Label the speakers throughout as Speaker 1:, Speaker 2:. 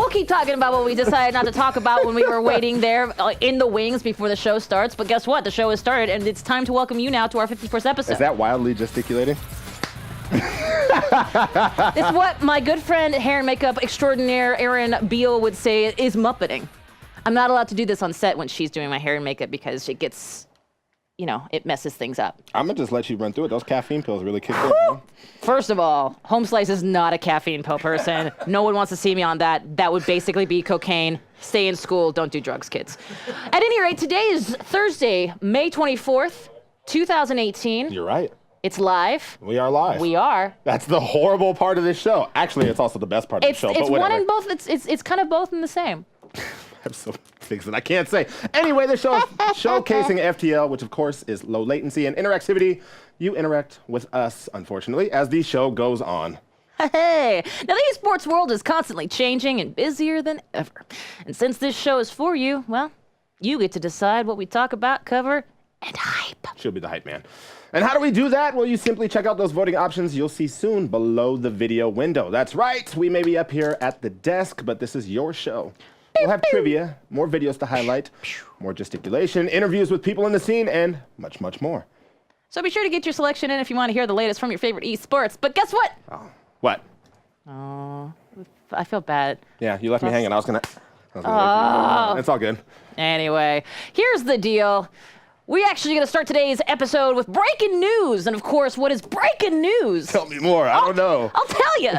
Speaker 1: We'll keep talking about what we decided not to talk about when we were waiting there in the wings before the show starts. But guess what? The show has started, and it's time to welcome you now to our 51st episode.
Speaker 2: Is that wildly gesticulating?
Speaker 1: It's what my good friend, hair and makeup extraordinaire Erin Beal would say is muppeting. I'm not allowed to do this on set when she's doing my hair and makeup because it gets, you know, it messes things up.
Speaker 2: I'm going to just let you run through it. Those caffeine pills really kicked in. Man.
Speaker 1: First of all, Home Slice is not a caffeine pill person. No one wants to see me on that. That would basically be cocaine. Stay in school. Don't do drugs, kids. At any rate, today is Thursday, May 24th, 2018.
Speaker 2: You're right.
Speaker 1: It's live.
Speaker 2: We are live.
Speaker 1: We are.
Speaker 2: That's the horrible part of this show. Actually, it's also the best part of the show.
Speaker 1: It's
Speaker 2: but
Speaker 1: one and both. It's kind of both in the same.
Speaker 2: I have so many things that I can't say. Anyway, this show is showcasing FTL, which of course is low latency and interactivity. You interact with us, unfortunately, as the show goes on.
Speaker 1: Hey, now the esports world is constantly changing and busier than ever. And since this show is for you, well, you get to decide what we talk about, cover, and hype.
Speaker 2: She'll be the hype man. And how do we do that? Well, you simply check out those voting options you'll see soon below the video window. That's right. We may be up here at the desk, but this is your show. We'll have trivia, more videos to highlight, more gesticulation, interviews with people in the scene, and much, much more.
Speaker 1: So be sure to get your selection in if you want to hear the latest from your favorite esports. But guess what?
Speaker 2: Oh, what?
Speaker 1: Oh, I feel bad.
Speaker 2: Yeah, you left me hanging. I was gonna it's all good.
Speaker 1: Anyway, here's the deal. We're actually going to start today's episode with breaking news. And of course, what is breaking news?
Speaker 2: Tell me more. I don't know.
Speaker 1: I'll tell you.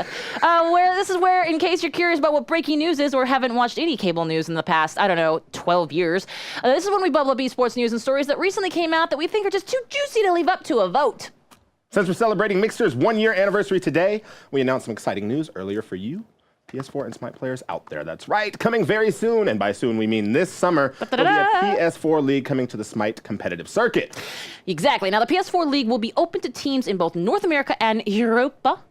Speaker 1: This is where, in case you're curious about what breaking news is or haven't watched any cable news in the past, I don't know, 12 years, this is when we bubble up esports news and stories that recently came out that we think are just too juicy to leave up to a vote.
Speaker 2: Since we're celebrating Mixer's 1-year anniversary today, we announced some exciting news earlier for you, PS4 and Smite players out there. That's right, coming very soon, and by soon we mean this summer, there'll be a PS4 League coming to the Smite competitive circuit.
Speaker 1: Exactly. Now, the PS4 League will be open to teams in both North America and Europa.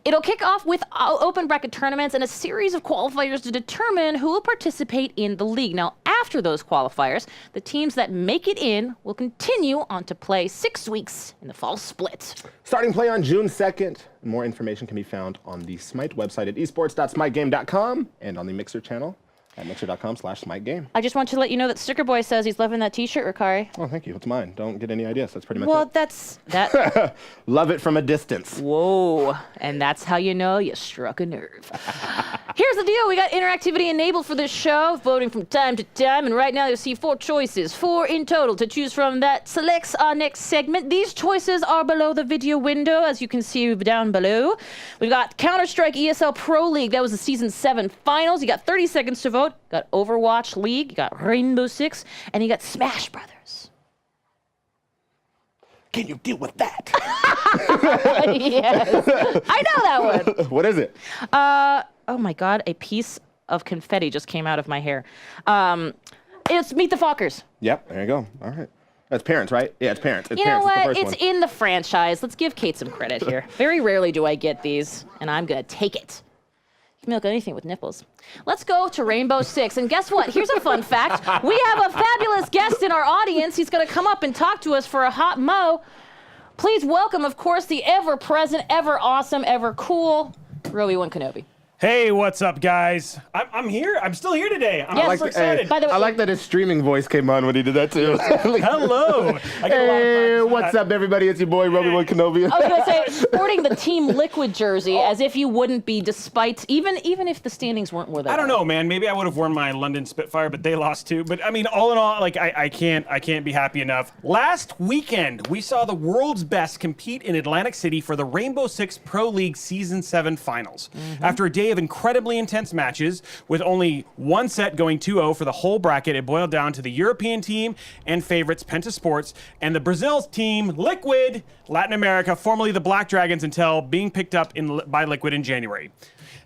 Speaker 1: It'll kick off with open bracket tournaments and a series of qualifiers to determine who will participate in the league. Now, after those qualifiers, the teams that make it in will continue on to play 6 weeks in the fall split.
Speaker 2: Starting play on June 2nd. More information can be found on the Smite website at esports.smitegame.com and on the Mixer channel at mixer.com/smitegame.
Speaker 1: I just want to let you know that Sticker Boy says he's loving that t-shirt, Rukari.
Speaker 2: Oh, thank you. It's mine. Don't get any ideas. That's pretty much
Speaker 1: Well,
Speaker 2: it.
Speaker 1: that's that.
Speaker 2: Love it from a distance.
Speaker 1: Whoa. And that's how you know you struck a nerve. Here's the deal. We got interactivity enabled for this show, voting from time to time. And right now you'll see 4 choices, 4 in total to choose from. That selects our next segment. These choices are below the video window, as you can see down below. We've got Counter-Strike ESL Pro League. That was the Season 7 finals. You got 30 seconds to vote. Got Overwatch League. You got Rainbow Six. And you got Smash Brothers.
Speaker 2: Can you deal with that?
Speaker 1: Yes. I know that one.
Speaker 2: What is it?
Speaker 1: Oh my God, a piece of confetti just came out of my hair. It's Meet the Fockers.
Speaker 2: Yep, there you go. All right. That's Parents, right? Yeah, it's Parents. It's
Speaker 1: You know
Speaker 2: Parents.
Speaker 1: what?
Speaker 2: It's the first
Speaker 1: It's in the franchise. Let's give Kate some credit here. Very rarely do I get these, and I'm going to take it. You can milk anything with nipples. Let's go to Rainbow Six. And guess what? Here's a fun fact. We have a fabulous guest in our audience. He's going to come up and talk to us for a hot mo. Please welcome, of course, the ever-present, ever-awesome, ever-cool Roby1 Kenobi.
Speaker 3: Hey, what's up, guys? I'm here. I'm still here today. I'm super excited.
Speaker 1: By the way,
Speaker 2: I like that his streaming voice came on when he did that, too.
Speaker 3: Hello. I get a lot of
Speaker 2: Hey,
Speaker 3: practice
Speaker 2: what's
Speaker 3: for
Speaker 2: up, everybody? It's your boy, Roby1 Kenobi.
Speaker 1: I was going to say, sporting the Team Liquid jersey as if you wouldn't be, despite, even if the standings weren't where they
Speaker 3: that. I don't
Speaker 1: were.
Speaker 3: know, man. Maybe I would have worn my London Spitfire, but they lost too. But I mean, all in all, like I can't be happy enough. Last weekend, we saw the world's best compete in Atlantic City for the Rainbow Six Pro League Season 7 finals. After a day of incredibly intense matches, with only one set going 2-0 for the whole bracket, it boiled down to the European team and favorites Penta Sports and the Brazil's team Liquid Latin America, formerly the Black Dragons, until being picked up by Liquid in January.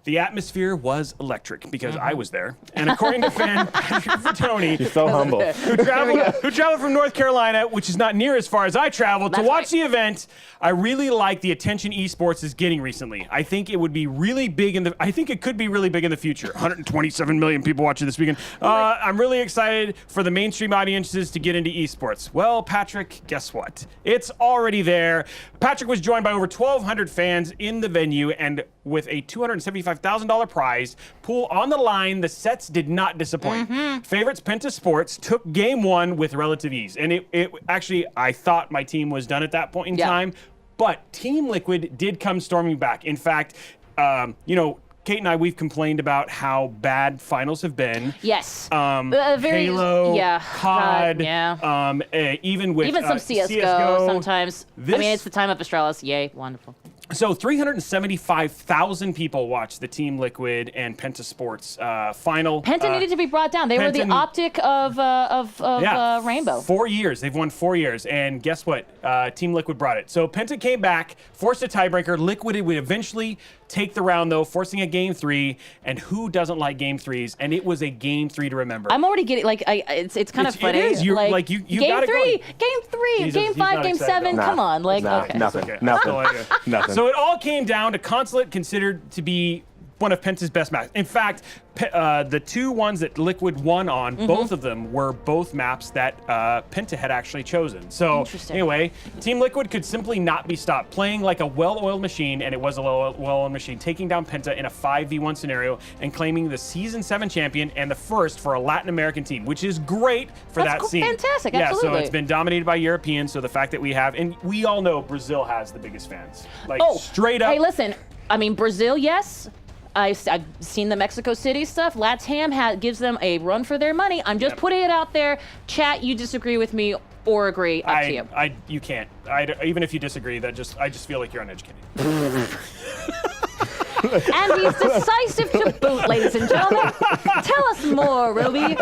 Speaker 3: The atmosphere was electric because I was there. And according to fan Patrick Fatoni,
Speaker 2: He's so humble.
Speaker 3: who traveled from North Carolina, which is not near as far as I traveled, to watch the event, I really like the attention esports is getting recently. I think it would be really big I think it could be really big in the future. 127 million people watching this weekend. I'm really excited for the mainstream audiences to get into esports. Well, Patrick, guess what? It's already there. Patrick was joined by over 1,200 fans in the venue, and with a $275 $275,000 prize. Pool on the line. The sets did not disappoint. Favorites Penta Sports took game one with relative ease. And it actually, I thought my team was done at that point in time. But Team Liquid did come storming back. In fact, Kate and I, we've complained about how bad finals have been.
Speaker 1: Yes.
Speaker 3: Halo, COD, even some
Speaker 1: CSGO sometimes. It's the time of Astralis. Yay, wonderful.
Speaker 3: So 375,000 people watched the Team Liquid and Penta Sports final.
Speaker 1: Penta needed to be brought down. They were the optic of Rainbow.
Speaker 3: 4 years. They've won 4 years. And guess what? Team Liquid brought it. So Penta came back, forced a tiebreaker. Liquid would eventually take the round, though, forcing a game 3. And who doesn't like game 3s? And it was a game 3 to remember.
Speaker 1: I'm already getting, it's kind of funny.
Speaker 3: It is. You got
Speaker 1: game 3, game 5, game 7. Come on.
Speaker 2: Nothing.
Speaker 3: So it all came down to Consulate, considered to be one of Penta's best maps. In fact, the 2 ones that Liquid won on, both of them were both maps that Penta had actually chosen. So anyway, Team Liquid could simply not be stopped, playing like a well-oiled machine, and it was a well-oiled machine, taking down Penta in a 5v1 scenario and claiming the Season 7 champion and the first for a Latin American team, which is great for that scene.
Speaker 1: Fantastic,
Speaker 3: absolutely. So it's been dominated by Europeans, so the fact that we have, and we all know Brazil has the biggest fans. Straight up.
Speaker 1: Hey, listen, Brazil, yes. I've seen the Mexico City stuff. LATAM gives them a run for their money. I'm just putting it out there. Chat, you disagree with me or agree, up to you.
Speaker 3: You can't. Even if you disagree, I just feel like you're uneducated.
Speaker 1: And he's decisive to boot, ladies and gentlemen. Tell us more, Ruby.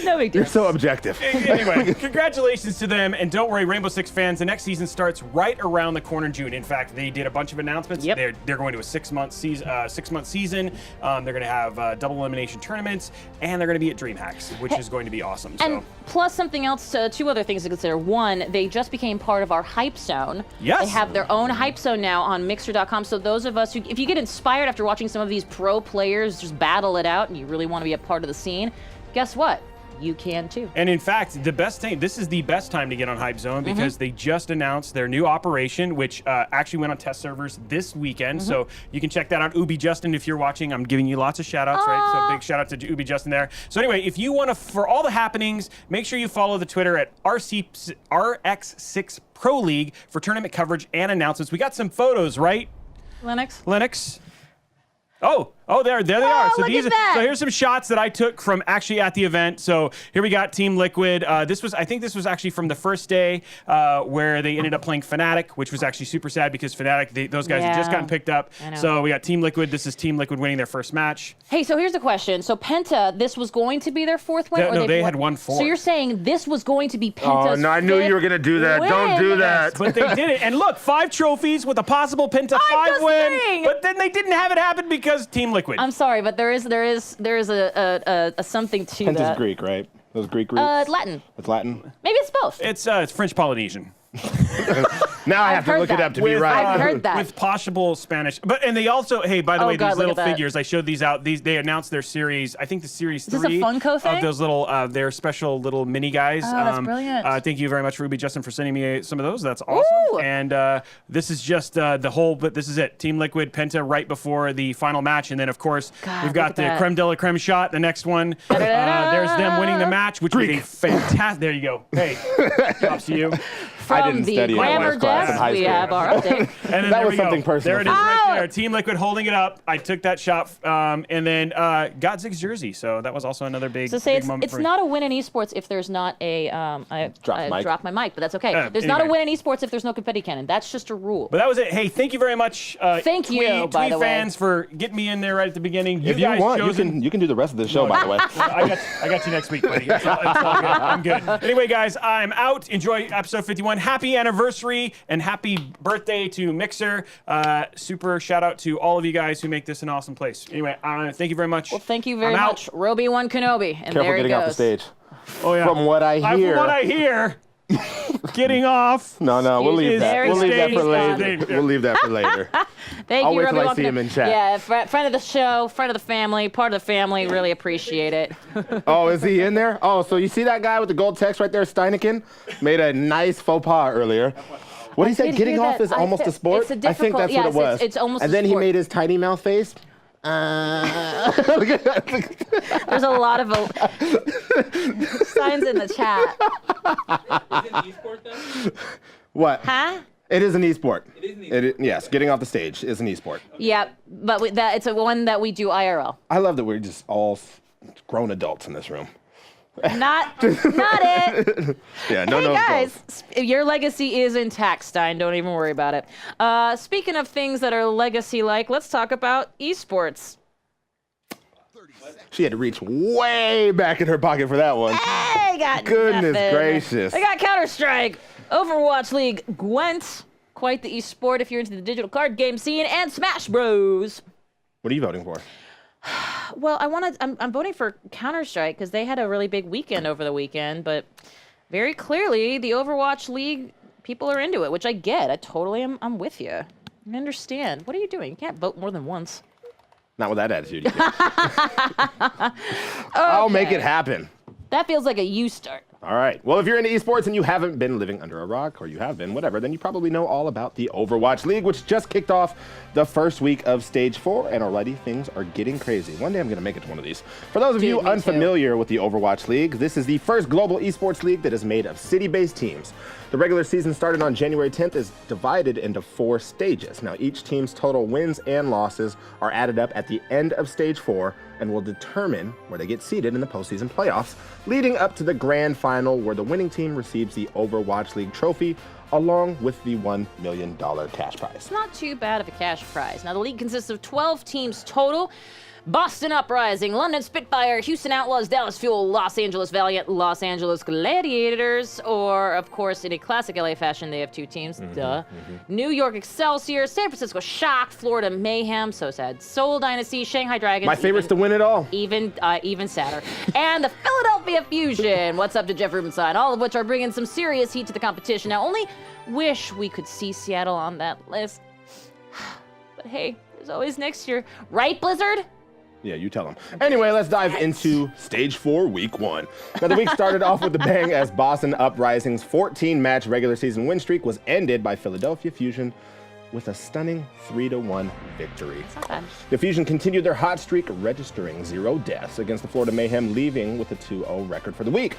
Speaker 1: No big deal.
Speaker 2: You're so objective.
Speaker 3: Anyway, congratulations to them. And don't worry, Rainbow Six fans, the next season starts right around the corner in June. In fact, they did a bunch of announcements. They're going to a 6-month season. They're going to have double elimination tournaments, and they're going to be at DreamHacks, which is going to be awesome.
Speaker 1: And plus something else, 2 other things to consider. One, they just became part of our Hype Zone.
Speaker 3: Yes.
Speaker 1: They have their own Hype Zone now on Mixer.com. So those of us who, if you get inspired after watching some of these pro players just battle it out and you really want to be a part of the scene, guess what? You can too.
Speaker 3: And in fact, this is the best time to get on Hype Zone because they just announced their new operation, which actually went on test servers this weekend. So you can check that out. Ubi Justin, if you're watching, I'm giving you lots of shout outs, right? So big shout out to Ubi Justin there. So anyway, if you want to, for all the happenings, make sure you follow the Twitter at RX6 Pro League for tournament coverage and announcements. We got some photos, right? Lennox. Oh, there they are. So here's some shots that I took from actually at the event. So here we got Team Liquid. I think this was actually from the first day where they ended up playing Fnatic, which was actually super sad because Fnatic, those guys had just gotten picked up. So we got Team Liquid. This is Team Liquid winning their first match.
Speaker 1: Hey, so here's the question. So Penta, this was going to be their 4th win?
Speaker 3: No, they had won 4.
Speaker 1: So you're saying this was going to be Penta's
Speaker 2: no, I knew you were going to do that.
Speaker 1: win.
Speaker 2: Don't do that.
Speaker 3: Yes, but they did it. And look, 5 trophies with a possible Penta 5 win. But then they didn't have it happen because Team Liquid.
Speaker 1: I'm sorry, but there is a something to
Speaker 2: Penta's
Speaker 1: that.
Speaker 2: Greek, right? Those Greek roots?
Speaker 1: Latin.
Speaker 2: It's Latin?
Speaker 1: Maybe it's both.
Speaker 3: It's French Polynesian.
Speaker 2: Now I have to look it up to be right.
Speaker 1: I've heard that.
Speaker 3: With possible Spanish. And they also, hey, by the way,
Speaker 1: God,
Speaker 3: these little figures, I showed these out. They announced their series, I think the series 3
Speaker 1: Is this a Funko thing?
Speaker 3: of those little, their special little mini guys.
Speaker 1: Oh, that's brilliant.
Speaker 3: Thank you very much, Ruby Justin, for sending me some of those. That's awesome.
Speaker 1: Ooh.
Speaker 3: And this is just but this is it. Team Liquid, Penta right before the final match. And then, of course, we've got the creme de la creme shot, the next one. There's them winning the match, which was a fantastic. There you go. Hey, props to you.
Speaker 1: From the grammar desk, we have our update.
Speaker 3: And then
Speaker 2: that was something personal.
Speaker 3: There it is right there. Team Liquid holding it up. I took that shot and then got Zig's jersey. So that was also another big, moment
Speaker 1: it's
Speaker 3: for me.
Speaker 1: not a win in esports if there's not a I dropped my mic, but that's okay. There's not a win in esports if there's no confetti cannon. That's just a rule.
Speaker 3: But that was it. Hey, thank you very much.
Speaker 1: Thank you, by the way,
Speaker 3: fans, for getting me in there right at the beginning.
Speaker 2: If you want, you can do the rest of the show, by the way.
Speaker 3: I got you next week, buddy. It's all good. I'm good. Anyway, guys, I'm out. Enjoy episode 51. Happy anniversary and happy birthday to Mixer. Super shout out to all of you guys who make this an awesome place. Anyway, thank you very much.
Speaker 1: Well, thank you very much, Roby One Kenobi. And
Speaker 2: Careful
Speaker 1: there he
Speaker 2: getting
Speaker 1: goes.
Speaker 2: off the stage.
Speaker 3: Oh yeah.
Speaker 2: From what I hear.
Speaker 3: From what I hear. Getting off.
Speaker 2: No, we'll leave that. We'll leave that for later. We'll leave that for later.
Speaker 1: Thank
Speaker 2: I'll
Speaker 1: you,
Speaker 2: wait
Speaker 1: Roby
Speaker 2: till I
Speaker 1: One
Speaker 2: see him in chat.
Speaker 1: Yeah, friend of the show, friend of the family, part of the family. Really appreciate it.
Speaker 2: Oh, is he in there? Oh, so you see that guy with the gold text right there, Steineken? Made a nice faux pas earlier. What he said,
Speaker 1: did
Speaker 2: getting
Speaker 1: hear
Speaker 2: off
Speaker 1: that.
Speaker 2: is almost a sport.
Speaker 1: It's a
Speaker 2: I think
Speaker 1: difficult-
Speaker 2: that's
Speaker 1: yes,
Speaker 2: what it was.
Speaker 1: it's almost
Speaker 2: and
Speaker 1: a
Speaker 2: then he
Speaker 1: sport.
Speaker 2: made his tiny mouth face.
Speaker 1: There's a lot of signs in the chat.
Speaker 4: Is it an esport then?
Speaker 2: What?
Speaker 1: Huh?
Speaker 2: It is an esport.
Speaker 4: It is an esport.
Speaker 2: Yes, getting off the stage is an esport.
Speaker 1: Yeah, but it's a one that we do IRL.
Speaker 2: I love that we're just all grown adults in this room.
Speaker 1: Not it.
Speaker 2: Yeah, no,
Speaker 1: Hey
Speaker 2: no.
Speaker 1: guys, your legacy is intact, Stein. Don't even worry about it. Speaking of things that are legacy-like, let's talk about esports.
Speaker 2: She had to reach way back in her pocket for that one.
Speaker 1: Hey, got
Speaker 2: Goodness
Speaker 1: nothing.
Speaker 2: gracious.
Speaker 1: I got Counter-Strike, Overwatch League, Gwent, quite the esport if you're into the digital card game scene, and Smash Bros.
Speaker 2: What are you voting for?
Speaker 1: Well, I'm voting for Counter-Strike because they had a really big weekend over the weekend, but very clearly the Overwatch League people are into it, which I get. I totally I'm with you. I understand. What are you doing? You can't vote more than once.
Speaker 2: Not with that attitude. You can't. I'll make it happen.
Speaker 1: That feels like a you start.
Speaker 2: All right. Well, if you're into esports and you haven't been living under a rock, or you have been, whatever, then you probably know all about the Overwatch League, which just kicked off the first week of Stage 4, and already things are getting crazy. One day I'm going to make it to one of these. For those of you
Speaker 1: me too.
Speaker 2: unfamiliar with the Overwatch League, this is the first global esports league that is made of city-based teams. The regular season started on January 10th is divided into 4 stages. Now, each team's total wins and losses are added up at the end of Stage 4 and will determine where they get seeded in the postseason playoffs, leading up to the grand final where the winning team receives the Overwatch League trophy along with the $1 million cash prize.
Speaker 1: It's not too bad of a cash prize. Now, the league consists of 12 teams total. Boston Uprising, London Spitfire, Houston Outlaws, Dallas Fuel, Los Angeles Valiant, Los Angeles Gladiators, or, of course, in a classic LA fashion, they have 2 teams, New York Excelsior, San Francisco Shock, Florida Mayhem, so sad, Seoul Dynasty, Shanghai Dragons.
Speaker 2: My favorite's to win it all.
Speaker 1: Even sadder. And the Philadelphia Fusion. What's up to Jeff Rubenstein? All of which are bringing some serious heat to the competition. Now, only wish we could see Seattle on that list. But hey, there's always next year. Right, Blizzard?
Speaker 2: Yeah, you tell them. Anyway, let's dive into Stage 4, Week 1. Now, the week started off with a bang as Boston Uprising's 14-match regular season win streak was ended by Philadelphia Fusion with a stunning 3-1 victory.
Speaker 1: It's not bad.
Speaker 2: The Fusion continued their hot streak, registering 0 deaths against the Florida Mayhem, leaving with a 2-0 record for the week.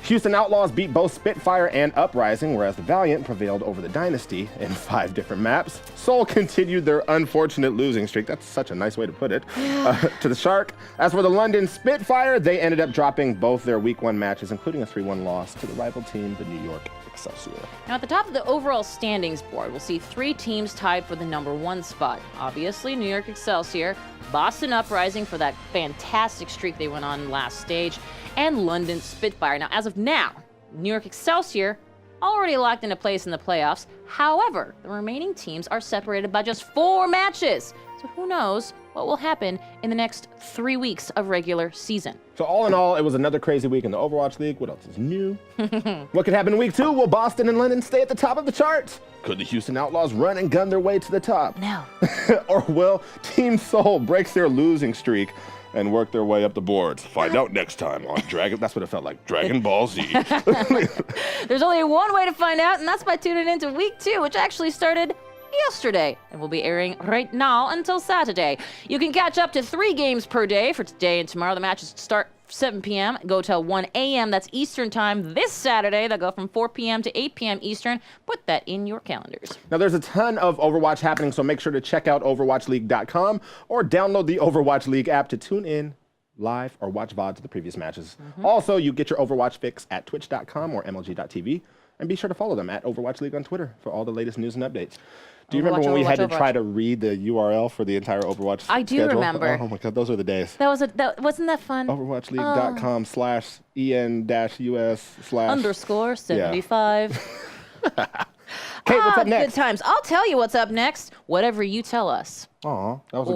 Speaker 2: Houston Outlaws beat both Spitfire and Uprising, whereas the Valiant prevailed over the Dynasty in 5 different maps. Seoul continued their unfortunate losing streak, that's such a nice way to put it, to the Shark. As for the London Spitfire, they ended up dropping both their Week 1 matches, including a 3-1 loss to the rival team, the New York Excelsior.
Speaker 1: Now, at the top of the overall standings board, we'll see 3 teams tied for the #1 spot. Obviously, New York Excelsior, Boston Uprising for that fantastic streak they went on last stage, and London Spitfire. Now, as of now, New York Excelsior already locked into place in the playoffs. However, the remaining teams are separated by just 4 matches. So who knows what will happen in the next 3 weeks of regular season.
Speaker 2: So all in all, it was another crazy week in the Overwatch League. What else is new? What could happen in Week 2? Will Boston and London stay at the top of the charts? Could the Houston Outlaws run and gun their way to the top?
Speaker 1: No.
Speaker 2: Or will Team Seoul break their losing streak and work their way up the boards? Find out next time on Dragon. That's what it felt like. Dragon Ball Z.
Speaker 1: There's only one way to find out, and that's by tuning into Week 2, which actually started yesterday and will be airing right now until Saturday. You can catch up to 3 games per day for today and tomorrow. The matches start 7 p.m., go till 1 a.m. That's Eastern time this Saturday. They'll go from 4 p.m. to 8 p.m. Eastern. Put that in your calendars.
Speaker 2: Now, there's a ton of Overwatch happening, so make sure to check out overwatchleague.com or download the Overwatch League app to tune in live or watch VODs of the previous matches. Also, you get your Overwatch fix at twitch.com or mlg.tv. And be sure to follow them at Overwatch League on Twitter for all the latest news and updates. Do you remember when we had to try to read the URL for the entire Overwatch
Speaker 1: I do
Speaker 2: schedule?
Speaker 1: remember.
Speaker 2: Oh my God, those are the days.
Speaker 1: Wasn't that fun?
Speaker 2: Overwatchleague.com/en-us/_75. Kate, what's up next?
Speaker 1: Good times. I'll tell you what's up next. Whatever you tell us.
Speaker 2: Aw, that was a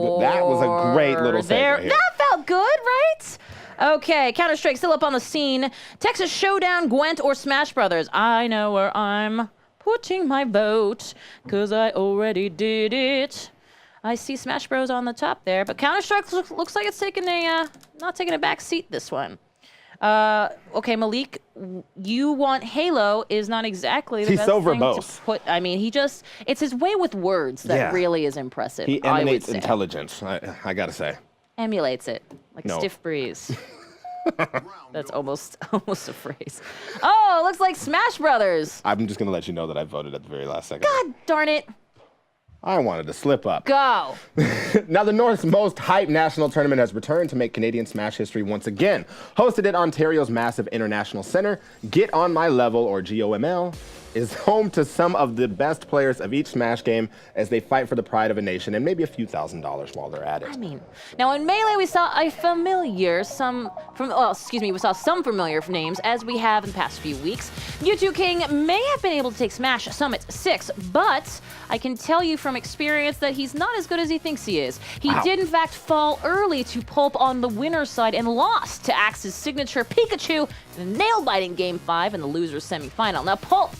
Speaker 2: great little segue
Speaker 1: There,
Speaker 2: here.
Speaker 1: that felt good, right? Okay, Counter-Strike still up on the scene. Texas Showdown, Gwent, or Smash Brothers. I know where I'm putting my vote, because I already did it. I see Smash Bros on the top there, but Counter-Strike looks like it's taking not taking a back seat this one. Okay, Malik, you want Halo is not exactly the
Speaker 2: He's
Speaker 1: best
Speaker 2: so
Speaker 1: thing
Speaker 2: verbose.
Speaker 1: to put. I mean, it's his way with words that
Speaker 2: Yeah.
Speaker 1: really is impressive.
Speaker 2: He
Speaker 1: I would
Speaker 2: emanates
Speaker 1: say.
Speaker 2: intelligence, I gotta say.
Speaker 1: Emulates it like
Speaker 2: No.
Speaker 1: stiff breeze. That's almost a phrase. Oh, looks like Smash Brothers.
Speaker 2: I'm just gonna let you know that I voted at the very last second.
Speaker 1: God darn it.
Speaker 2: I wanted to slip up.
Speaker 1: Go.
Speaker 2: Now, the North's most hyped national tournament has returned to make Canadian Smash history once again. Hosted at Ontario's massive international center, Get On My Level, or GOML, is home to some of the best players of each Smash game as they fight for the pride of a nation and maybe a few $1,000s while they're at it.
Speaker 1: I mean, now in Melee we saw we saw some familiar names as we have in the past few weeks. Mewtwo King may have been able to take Smash Summit 6, but I can tell you from experience that he's not as good as he thinks he is. He did in fact fall early to Pulp on the winner's side and lost to Axe's signature Pikachu in a nail-biting Game 5 in the loser's semifinal. Now Plop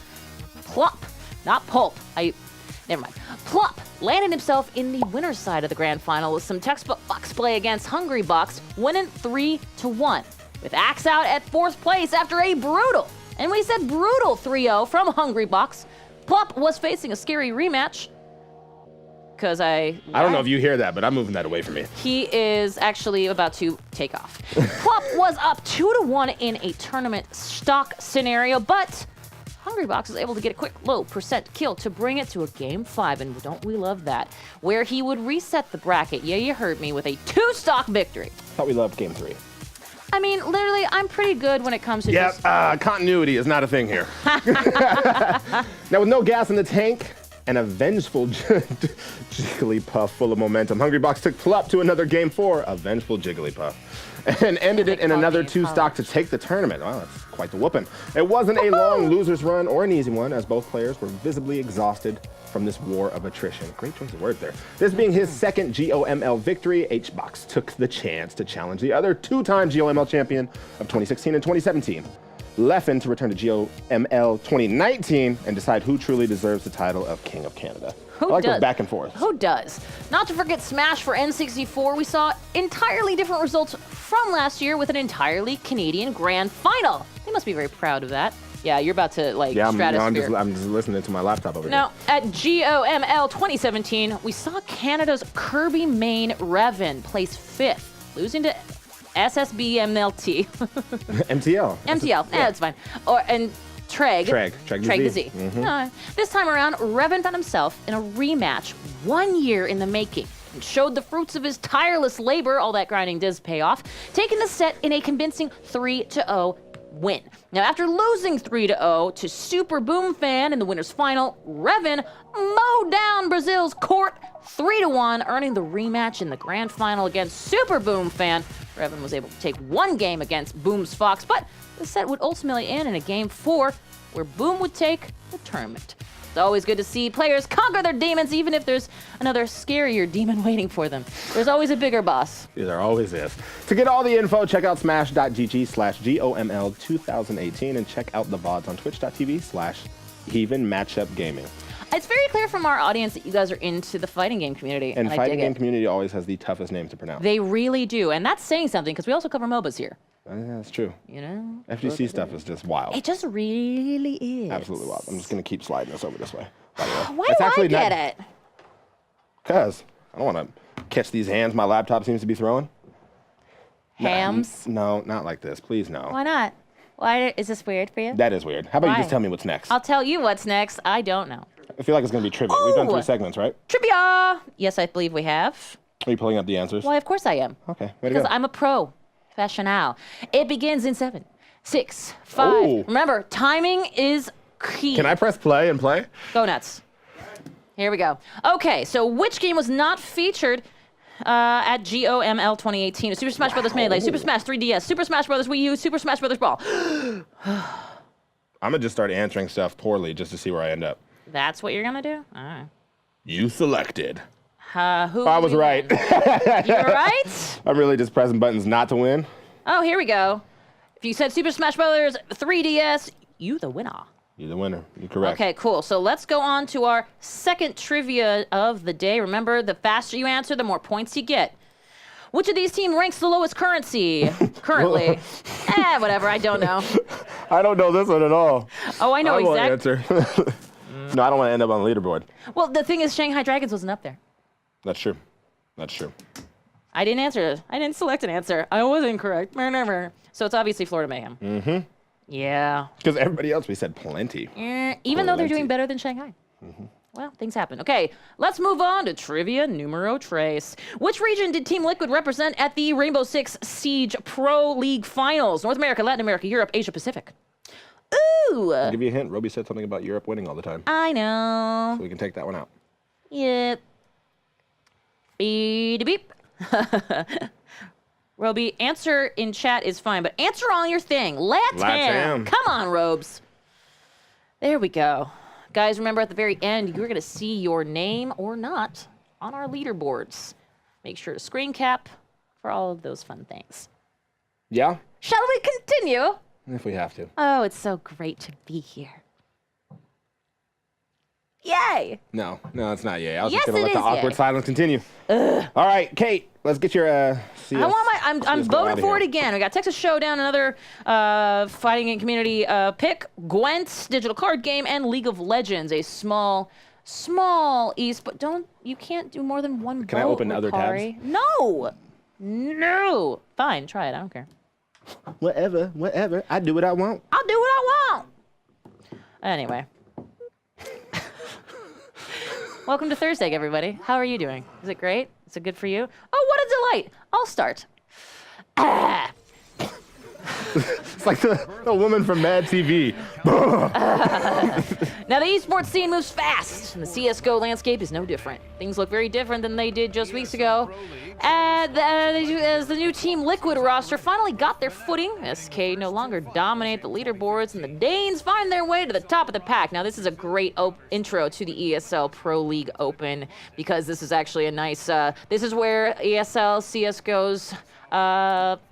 Speaker 1: landed himself in the winner's side of the grand final with some textbook box play against Hungry Box, winning 3-1. With Axe out at 4th place after a brutal, and we said brutal 3-0 from Hungry Box. Plop was facing a scary rematch. Because I
Speaker 2: don't know if you hear that, but I'm moving that away from me.
Speaker 1: he is actually about to take off. Plop was up 2-1 in a tournament stock scenario, but Hungrybox is able to get a quick low % kill to bring it to a Game 5, and don't we love that, where he would reset the bracket, yeah, you heard me, with a 2-stock victory.
Speaker 2: Thought we loved Game 3.
Speaker 1: I mean, literally, I'm pretty good when it comes to
Speaker 2: Yep,
Speaker 1: just...
Speaker 2: continuity is not a thing here. Now, with no gas in the tank and a vengeful Jigglypuff full of momentum, Hungrybox took Plop to another Game 4, a vengeful Jigglypuff, and ended it in another 2-stock to take the tournament. Wow, that's quite the whooping. It wasn't a long loser's run or an easy one, as both players were visibly exhausted from this war of attrition. Great choice of words there. This being his second GOML victory, H-Box took the chance to challenge the other 2-time GOML champion of 2016 and 2017, Leffen, to return to GOML 2019 and decide who truly deserves the title of King of Canada. I like those back and forth.
Speaker 1: Who does? Not to forget Smash for N64, we saw entirely different results from last year with an entirely Canadian grand final. They must be very proud of that. Yeah, you're about to, like, stratosphere.
Speaker 2: I'm just listening to my laptop over here.
Speaker 1: Now, at GOML 2017, we saw Canada's Kirby main Revan place 5th, losing to SSB MLT.
Speaker 2: MTL.
Speaker 1: MTL, that's fine. And Treg
Speaker 2: the Z.
Speaker 1: This time around, Revan found himself in a rematch 1 year in the making and showed the fruits of his tireless labor. All that grinding does pay off, taking the set in a convincing 3-0 win. Now, after losing 3-0 to Super Boom Fan in the winner's final, Revan mowed down Brazil's Court 3-1, earning the rematch in the grand final against Super Boom Fan. Revan was able to take one game against Boom's Fox, but the set would ultimately end in a Game 4, where Boom would take the tournament. It's always good to see players conquer their demons, even if there's another scarier demon waiting for them. There's always a bigger boss.
Speaker 2: Yeah, there always is. To get all the info, check out smash.gg/GOML2018 and check out the VODs on twitch.tv/Even Matchup Gaming.
Speaker 1: It's very clear from our audience that you guys are into the fighting game community.
Speaker 2: And
Speaker 1: I
Speaker 2: fighting
Speaker 1: dig
Speaker 2: game
Speaker 1: it.
Speaker 2: community always has the toughest names to pronounce.
Speaker 1: They really do. And that's saying something, because we also cover MOBAs here.
Speaker 2: Yeah, that's true.
Speaker 1: You know?
Speaker 2: FGC stuff is just wild.
Speaker 1: It just really is.
Speaker 2: Absolutely wild. I'm just going to keep sliding this over this way. By the way.
Speaker 1: Why do I get it?
Speaker 2: Because I don't want to catch these hands my laptop seems to be throwing.
Speaker 1: Hams?
Speaker 2: No, not like this. Please, no.
Speaker 1: Why not? Why is this weird for you?
Speaker 2: That is weird. How about you
Speaker 1: Why?
Speaker 2: just tell me what's next?
Speaker 1: I'll tell you what's next. I don't know.
Speaker 2: I feel like it's going to be trivia. We've done
Speaker 1: Ooh.
Speaker 2: 3 segments, right?
Speaker 1: Trivia! Yes, I believe we have.
Speaker 2: Are you pulling up the answers?
Speaker 1: Why, of course I am.
Speaker 2: Okay, way to
Speaker 1: Because
Speaker 2: go.
Speaker 1: I'm a professional. It begins in 7, 6, 5.
Speaker 2: Ooh.
Speaker 1: Remember, timing is key.
Speaker 2: Can I press play and play?
Speaker 1: Go nuts. Here we go. Okay, so which game was not featured at GOML 2018? Super Smash Bros. Melee, Super Smash 3DS, Super Smash Bros. Wii U, Super Smash Bros. Brawl.
Speaker 2: I'm going to just start answering stuff poorly just to see where I end up.
Speaker 1: That's what you're gonna do? All right.
Speaker 2: You selected.
Speaker 1: Who?
Speaker 2: I was right.
Speaker 1: You're right?
Speaker 2: I'm really just pressing buttons not to win.
Speaker 1: Oh, here we go. If you said Super Smash Bros. 3DS, you the winner.
Speaker 2: You're the winner. You're correct.
Speaker 1: Okay, cool. So let's go on to our second trivia of the day. Remember, the faster you answer, the more points you get. Which of these teams ranks the lowest currency currently? Whatever. I don't know.
Speaker 2: I don't know this one at all.
Speaker 1: Oh, I know
Speaker 2: I won't
Speaker 1: exactly.
Speaker 2: answer. No, I don't want to end up on the leaderboard.
Speaker 1: Well, the thing is, Shanghai Dragons wasn't up there.
Speaker 2: That's true. That's true.
Speaker 1: I didn't answer. I didn't select an answer. I was incorrect. So it's obviously Florida Mayhem.
Speaker 2: Mm-hmm.
Speaker 1: Yeah.
Speaker 2: Because everybody else, we said plenty.
Speaker 1: Even though they're
Speaker 2: Plenty.
Speaker 1: doing better than Shanghai. Well, things happen. Okay, let's move on to trivia numero tres. Which region did Team Liquid represent at the Rainbow Six Siege Pro League Finals? North America, Latin America, Europe, Asia Pacific. Ooh.
Speaker 2: I'll give you a hint. Roby said something about Europe winning all the time.
Speaker 1: I know.
Speaker 2: So we can take that one out.
Speaker 1: Yep. Beep beep. Roby, answer in chat is fine, but answer on your thing. Latam.
Speaker 2: Latam.
Speaker 1: Come on, Robes. There we go. Guys, remember at the very end, you're going to see your name or not on our leaderboards. Make sure to screen cap for all of those fun things.
Speaker 2: Yeah?
Speaker 1: Shall we continue?
Speaker 2: If we have to.
Speaker 1: Oh, it's so great to be here. Yay!
Speaker 2: No, it's not yay. I was
Speaker 1: Yes,
Speaker 2: just going to
Speaker 1: it
Speaker 2: let the
Speaker 1: is
Speaker 2: awkward
Speaker 1: yay.
Speaker 2: silence continue. All right, Kate, let's get your CS.
Speaker 1: I want my. I'm
Speaker 2: CS go
Speaker 1: voting
Speaker 2: outta
Speaker 1: for it
Speaker 2: here.
Speaker 1: again. We got Texas Showdown, another fighting in community pick, Gwent's digital card game, and League of Legends, a small but you can't do more than one.
Speaker 2: Can I
Speaker 1: vote,
Speaker 2: open other tabs?
Speaker 1: Rukari. No. Fine, try it. I don't care.
Speaker 2: Whatever. I do what I want.
Speaker 1: I'll do what I want. Anyway. Welcome to Thursday, everybody. How are you doing? Is it great? Is it good for you? Oh, what a delight. I'll start.
Speaker 2: It's like the woman from Mad TV.
Speaker 1: Now, the esports scene moves fast, and the CSGO landscape is no different. Things look very different than they did just weeks ago. As the new Team Liquid roster finally got their footing, SK no longer dominate the leaderboards, and the Danes find their way to the top of the pack. Now, this is a great intro to the ESL Pro League Open, because this is actually a nice, this is where ESL CSGO's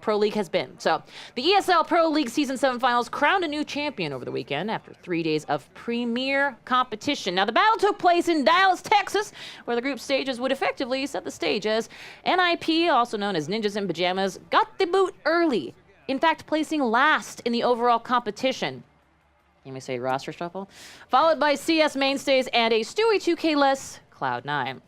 Speaker 1: Pro League has been. So the ESL Pro League Season 7 Finals crowned a new champion over the weekend after 3 days of premier competition. Now, the battle took place in Dallas, Texas, where the group stages would effectively set the stage as NIP, also known as Ninjas in Pajamas, got the boot early, in fact placing last in the overall competition. Let me say roster shuffle. Followed by CS mainstays and a Stewie 2K-less Cloud9.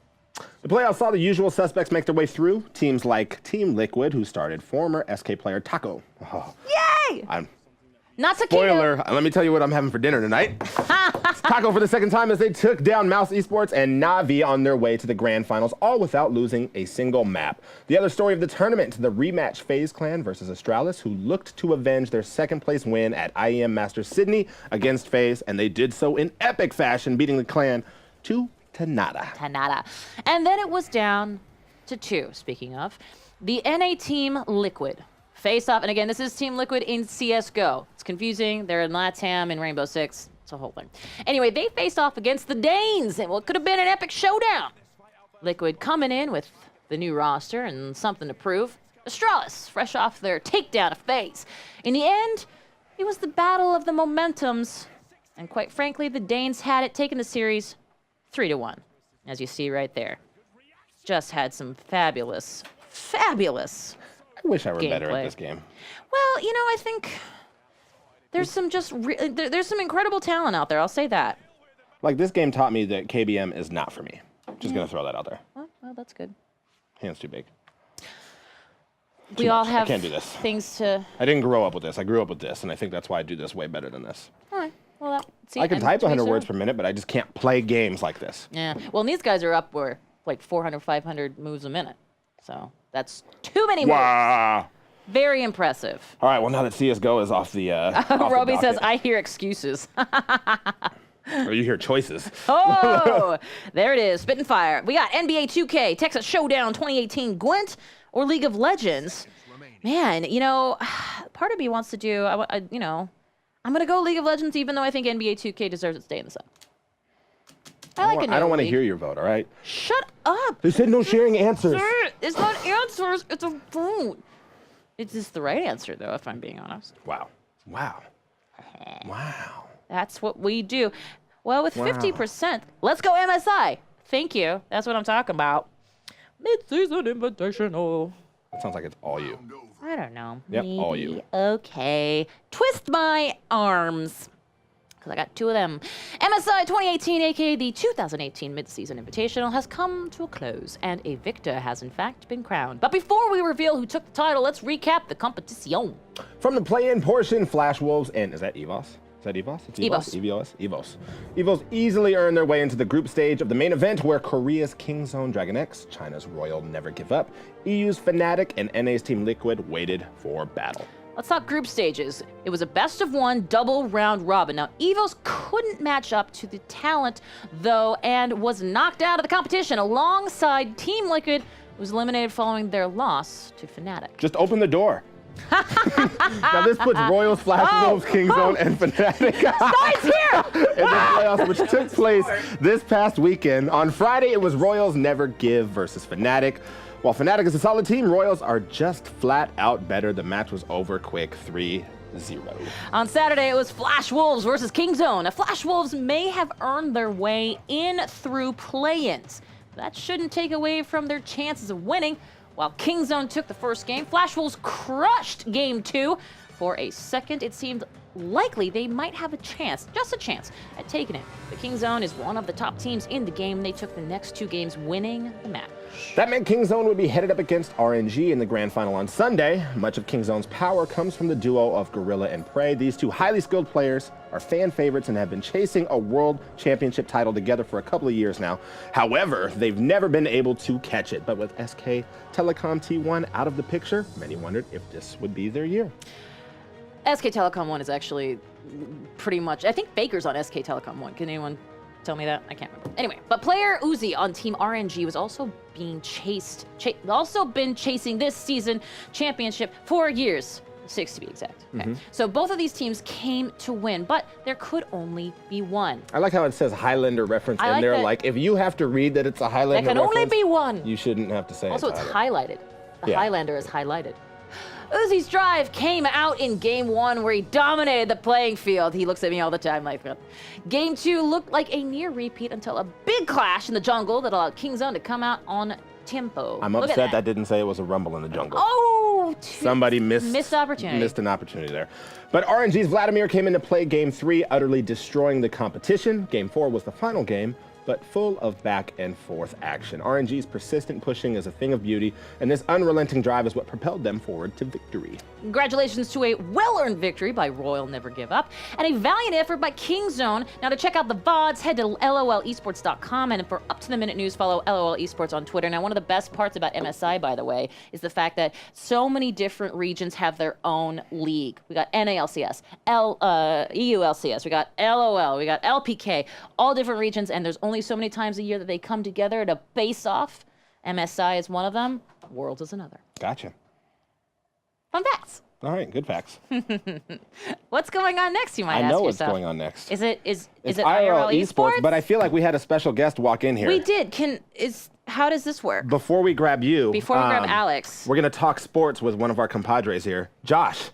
Speaker 2: The playoffs saw the usual suspects make their way through. Teams like Team Liquid, who started former SK player Taco. Oh,
Speaker 1: Yay!
Speaker 2: I'm
Speaker 1: Not Sakino.
Speaker 2: Spoiler, let me tell you what I'm having for dinner tonight. It's Taco for the second time as they took down Mouse Esports and Navi on their way to the grand finals, all without losing a single map. The other story of the tournament, the rematch FaZe Clan versus Astralis, who looked to avenge their second place win at IEM Masters Sydney against FaZe, and they did so in epic fashion, beating the clan 2-0.
Speaker 1: Tanada. And then it was down to 2, speaking of. The NA Team Liquid face off, and again, this is Team Liquid in CSGO. It's confusing. They're in LATAM and Rainbow Six. It's a whole thing. Anyway, they faced off against the Danes in what could have been an epic showdown. Liquid coming in with the new roster and something to prove. Astralis, fresh off their takedown of FaZe. In the end, it was the battle of the momentums. And quite frankly, the Danes had it, taking the series 3-1, as you see right there. Just had some fabulous
Speaker 2: I wish I were better
Speaker 1: gameplay.
Speaker 2: at this game.
Speaker 1: Well, you know, I think there's some there's some incredible talent out there. I'll say that.
Speaker 2: Like, this game taught me that KBM is not for me. Just gonna throw that out there.
Speaker 1: Well, that's good.
Speaker 2: Hands too big.
Speaker 1: We all
Speaker 2: much. I
Speaker 1: have
Speaker 2: can't do this.
Speaker 1: things to.
Speaker 2: I didn't grow up with this. I grew up with this, and I think that's why I do this way better than this.
Speaker 1: All right. Well, see,
Speaker 2: I can
Speaker 1: and
Speaker 2: type
Speaker 1: to be
Speaker 2: 100
Speaker 1: so.
Speaker 2: words per minute, but I just can't play games like this.
Speaker 1: Yeah. Well, and these guys are up where like 400, 500 moves a minute. So that's too many moves.
Speaker 2: Wow.
Speaker 1: Very impressive.
Speaker 2: All right, well, now that CSGO is off the
Speaker 1: Roby says,
Speaker 2: docket.
Speaker 1: I hear excuses.
Speaker 2: Or you hear choices.
Speaker 1: Oh, there it is. Spit and fire. We got NBA 2K, Texas Showdown 2018, Gwent, or League of Legends. Man, you know, part of me wants to do, you know, I'm going to go League of Legends even though I think NBA 2K deserves to stay in the sun. I don't
Speaker 2: want to hear your vote, all right?
Speaker 1: Shut up.
Speaker 2: They said no sharing answers.
Speaker 1: Sir, it's not answers, it's a vote. It is the right answer, though, if I'm being honest.
Speaker 2: Wow.
Speaker 1: That's what we do. Well, with 50%, let's go MSI. Thank you. That's what I'm talking about. Mid-season invitational.
Speaker 2: That sounds like it's all you.
Speaker 1: I don't know.
Speaker 2: Yep,
Speaker 1: Maybe.
Speaker 2: all you.
Speaker 1: Okay. Twist my arms. Because I got two of them. MSI 2018, aka the 2018 Midseason Invitational, has come to a close, and a victor has in fact been crowned. But before we reveal who took the title, let's recap the competition.
Speaker 2: From the play-in portion, Flash Wolves and is that EVOS? Is that EVOS? It's
Speaker 1: EVOS.
Speaker 2: EVOS easily earned their way into the group stage of the main event, where Korea's Kingzone Dragon X, China's Royal Never Give Up, EU's Fnatic, and NA's Team Liquid waited for battle.
Speaker 1: Let's talk group stages. It was a best of one double round robin. Now, EVOS couldn't match up to the talent, though, and was knocked out of the competition alongside Team Liquid, who was eliminated following their loss to Fnatic.
Speaker 2: Just open the door. Now this puts Royals, Flash Wolves, Kingzone, and Fnatic
Speaker 1: Starts here!
Speaker 2: in the playoffs, which took place this past weekend. On Friday, it was Royals Never Give versus Fnatic. While Fnatic is a solid team, Royals are just flat out better. The match was over quick, 3-0.
Speaker 1: On Saturday, it was Flash Wolves versus Kingzone. Now, Flash Wolves may have earned their way in through play-ins. That shouldn't take away from their chances of winning. While Kingzone took the first game, Flash Wolves crushed game 2. For a second, it seemed likely they might have a chance, just a chance, at taking it. The Kingzone is one of the top teams in the game. They took the next 2 games, winning the match.
Speaker 2: That meant Kingzone would be headed up against RNG in the grand final on Sunday. Much of Kingzone's power comes from the duo of Gorilla and Prey. These 2 highly skilled players are fan favorites and have been chasing a world championship title together for a couple of years now. However, they've never been able to catch it. But with SK Telecom T1 out of the picture, many wondered if this would be their year.
Speaker 1: SK Telecom 1 is actually pretty much, I think Faker's on SK Telecom 1. Can anyone tell me that? I can't remember. Anyway, but player Uzi on Team RNG was also being been chasing this season championship for years. 6 to be exact. Okay. So both of these teams came to win, but there could only be one.
Speaker 2: I like how it says Highlander reference
Speaker 1: I
Speaker 2: in
Speaker 1: like
Speaker 2: there.
Speaker 1: that.
Speaker 2: Like, if you have to read that it's a Highlander
Speaker 1: There can only
Speaker 2: reference,
Speaker 1: be one.
Speaker 2: you shouldn't have to say
Speaker 1: Also, it's
Speaker 2: highlighted.
Speaker 1: highlighted. The
Speaker 2: Yeah.
Speaker 1: Highlander is highlighted. Uzi's drive came out in game 1 where he dominated the playing field. He looks at me all the time like that. Game 2 looked like a near repeat until a big clash in the jungle that allowed Kingzone to come out on tempo.
Speaker 2: I'm
Speaker 1: Look at
Speaker 2: upset that didn't say it was a rumble in the jungle.
Speaker 1: Oh!
Speaker 2: Somebody missed
Speaker 1: opportunity.
Speaker 2: Missed an opportunity there. But RNG's Vladimir came into play game 3, utterly destroying the competition. Game 4 was the final game, but full of back and forth action. RNG's persistent pushing is a thing of beauty, and this unrelenting drive is what propelled them forward to victory.
Speaker 1: Congratulations to a well-earned victory by Royal Never Give Up, and a valiant effort by Kingzone. Now to check out the VODs, head to lolesports.com, and for up-to-the-minute news, follow LOL Esports on Twitter. Now one of the best parts about MSI, by the way, is the fact that so many different regions have their own league. We got NALCS, EULCS, we got LOL, we got LPK, all different regions, and there's only so many times a year that they come together to face off. MSI is one of them, Worlds is another.
Speaker 2: Gotcha.
Speaker 1: Fun facts.
Speaker 2: All right, good facts.
Speaker 1: What's going on next, you might
Speaker 2: I
Speaker 1: ask
Speaker 2: know what's
Speaker 1: yourself.
Speaker 2: going on next.
Speaker 1: Is it
Speaker 2: It's
Speaker 1: IRL Esports?
Speaker 2: but I feel like we had a special guest walk in here.
Speaker 1: We did. How does this work?
Speaker 2: Before we grab you,
Speaker 1: Before we grab Alex.
Speaker 2: we're gonna talk sports with one of our compadres here, Josh.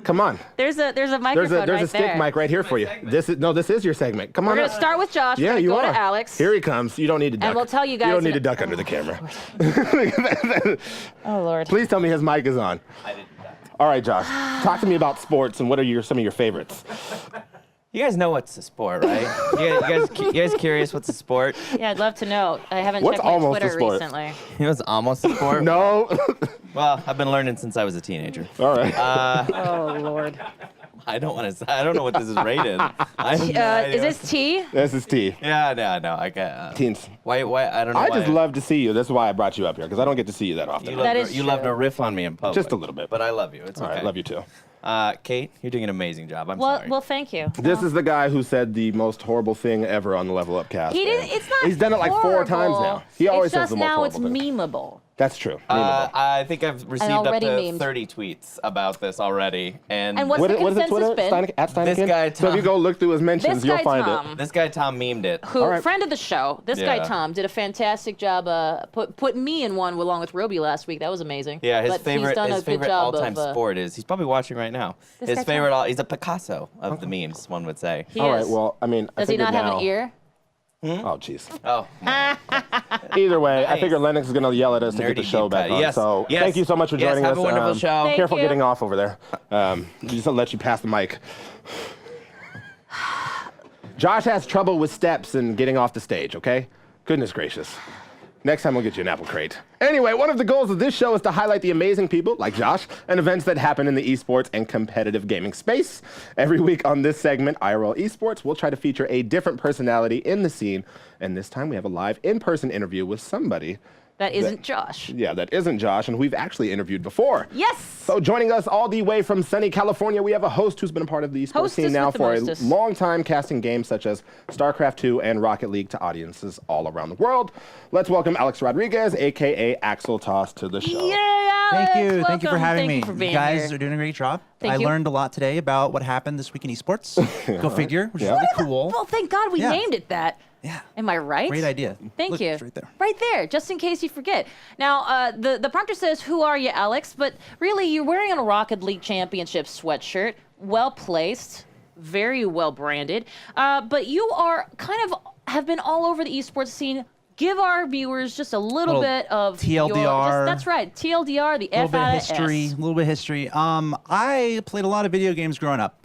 Speaker 2: Come on.
Speaker 1: There's a microphone
Speaker 2: There's
Speaker 1: right
Speaker 2: a stick
Speaker 1: there.
Speaker 2: mic right here for you. This is your segment. Come
Speaker 1: We're
Speaker 2: on
Speaker 1: gonna
Speaker 2: up.
Speaker 1: start with Josh.
Speaker 2: Yeah,
Speaker 1: We're gonna
Speaker 2: you
Speaker 1: go
Speaker 2: are.
Speaker 1: to Alex.
Speaker 2: Here he comes. You don't need to duck.
Speaker 1: And we'll tell you guys
Speaker 2: You don't
Speaker 1: in
Speaker 2: need to
Speaker 1: a-
Speaker 2: duck under the camera.
Speaker 1: Oh Lord.
Speaker 2: Please tell me his mic is on.
Speaker 4: I didn't duck.
Speaker 2: All right, Josh. Talk to me about sports and what are some of your favorites?
Speaker 5: You guys know what's a sport, right? You guys curious what's a sport?
Speaker 1: Yeah, I'd love to know. I haven't
Speaker 2: What's
Speaker 1: checked my
Speaker 2: almost a
Speaker 1: Twitter
Speaker 2: sport?
Speaker 1: recently.
Speaker 5: You know what's almost a sport?
Speaker 2: No.
Speaker 5: Well, I've been learning since I was a teenager.
Speaker 2: All right.
Speaker 1: Oh Lord.
Speaker 5: I don't know what this is rated. I have no idea.
Speaker 1: Is this T?
Speaker 2: This is T.
Speaker 5: Yeah, no. I got.
Speaker 2: Teens.
Speaker 5: Why? I don't know.
Speaker 2: I
Speaker 5: why.
Speaker 2: just love to see you. That's why I brought you up here, because I don't get to see you that often.
Speaker 1: That is
Speaker 5: You love
Speaker 1: true.
Speaker 5: to riff on me in public.
Speaker 2: Just a little bit.
Speaker 5: But I love you. It's
Speaker 2: All
Speaker 5: okay.
Speaker 2: right, love you too.
Speaker 5: Kate, you're doing an amazing job. I'm
Speaker 1: Well,
Speaker 5: sorry.
Speaker 1: well, thank you.
Speaker 2: This is the guy who said the most horrible thing ever on the Level Up cast.
Speaker 1: He didn't. It's not.
Speaker 2: He's done it like 4 times
Speaker 1: horrible.
Speaker 2: now. He always
Speaker 1: it's
Speaker 2: says
Speaker 1: just
Speaker 2: the most
Speaker 1: now it's
Speaker 2: horrible thing.
Speaker 1: memeable.
Speaker 2: That's true. Memeable.
Speaker 5: I think I've received up
Speaker 1: already
Speaker 5: to
Speaker 1: memed.
Speaker 5: 30 tweets about this already. And
Speaker 1: what's the
Speaker 2: What is it,
Speaker 1: consensus
Speaker 2: Twitter?
Speaker 1: been?
Speaker 2: Steineck, at Steineck?
Speaker 5: This guy,
Speaker 2: So if you
Speaker 5: Tom.
Speaker 2: go look through his mentions,
Speaker 1: This
Speaker 2: you'll
Speaker 1: guy
Speaker 2: find
Speaker 1: Tom,
Speaker 2: it.
Speaker 5: this guy Tom memed it.
Speaker 1: who
Speaker 2: All right.
Speaker 1: friend of the show, this guy
Speaker 5: Yeah.
Speaker 1: Tom did a fantastic job. Put me in one along with Roby last week. That was amazing.
Speaker 5: Yeah, his
Speaker 1: But
Speaker 5: favorite
Speaker 1: he's done a good
Speaker 5: favorite
Speaker 1: job
Speaker 5: all-time
Speaker 1: of,
Speaker 5: sport is he's probably watching right now.
Speaker 1: This
Speaker 5: His
Speaker 1: guy
Speaker 5: favorite
Speaker 1: Tom.
Speaker 5: he's a Picasso of the memes, one would say.
Speaker 1: He
Speaker 2: All right,
Speaker 1: is.
Speaker 2: well, I mean, I
Speaker 1: Does he
Speaker 2: figured
Speaker 1: not have
Speaker 2: now-
Speaker 1: an ear?
Speaker 2: Oh, jeez.
Speaker 5: Oh,
Speaker 2: Either way, I
Speaker 5: Nice.
Speaker 2: figure Lennox is going to yell at us to get the
Speaker 5: Nerdy
Speaker 2: show
Speaker 5: deep
Speaker 2: back
Speaker 5: cut.
Speaker 2: on.
Speaker 5: Yes,
Speaker 2: So
Speaker 5: yes.
Speaker 2: thank you so much for
Speaker 5: Yes,
Speaker 2: joining
Speaker 5: have
Speaker 2: us.
Speaker 5: a wonderful show.
Speaker 1: Thank
Speaker 2: Careful
Speaker 1: you.
Speaker 2: getting off over there. Just to let you pass the mic. Josh has trouble with steps and getting off the stage, okay? Goodness gracious. Next time we'll get you an apple crate. Anyway, one of the goals of this show is to highlight the amazing people, like Josh, and events that happen in the esports and competitive gaming space. Every week on this segment, IRL Esports, we'll try to feature a different personality in the scene. And this time we have a live in-person interview with somebody.
Speaker 1: That isn't Josh.
Speaker 2: Yeah, that isn't Josh, and we've actually interviewed before.
Speaker 1: Yes.
Speaker 2: So joining us all the way from sunny California, we have a host who's been a part of the esports
Speaker 1: Hostess
Speaker 2: scene now
Speaker 1: with the
Speaker 2: for a
Speaker 1: mostest.
Speaker 2: long time, casting games such as StarCraft 2 and Rocket League to audiences all around the world. Let's welcome Alex Rodriguez, aka Axel Toss, to the show.
Speaker 1: Yeah, Alex,
Speaker 6: Thank you. Thank you for
Speaker 1: welcome.
Speaker 6: having
Speaker 1: Thank
Speaker 6: me.
Speaker 1: you for being
Speaker 6: guys
Speaker 1: here.
Speaker 6: are doing a great job.
Speaker 1: Thank
Speaker 6: I
Speaker 1: you.
Speaker 6: learned a lot today about what happened this week in esports. Go figure, which is really cool.
Speaker 1: Well, thank God we
Speaker 6: Yeah.
Speaker 1: named it that.
Speaker 6: Yeah.
Speaker 1: Am I right?
Speaker 6: Great idea.
Speaker 1: Thank
Speaker 6: Look,
Speaker 1: you.
Speaker 6: it's right there.
Speaker 1: Right there, just in case you forget. Now, the prompter says, "Who are you, Alex?" But really, you're wearing a Rocket League Championship sweatshirt, well placed, very well branded. But you are kind of have been all over the esports scene. Give our viewers just a little bit of
Speaker 6: TLDR.
Speaker 1: That's right, TLDR, the
Speaker 6: A little bit of
Speaker 1: FIS.
Speaker 6: history. A little bit of history. I played a lot of video games growing up.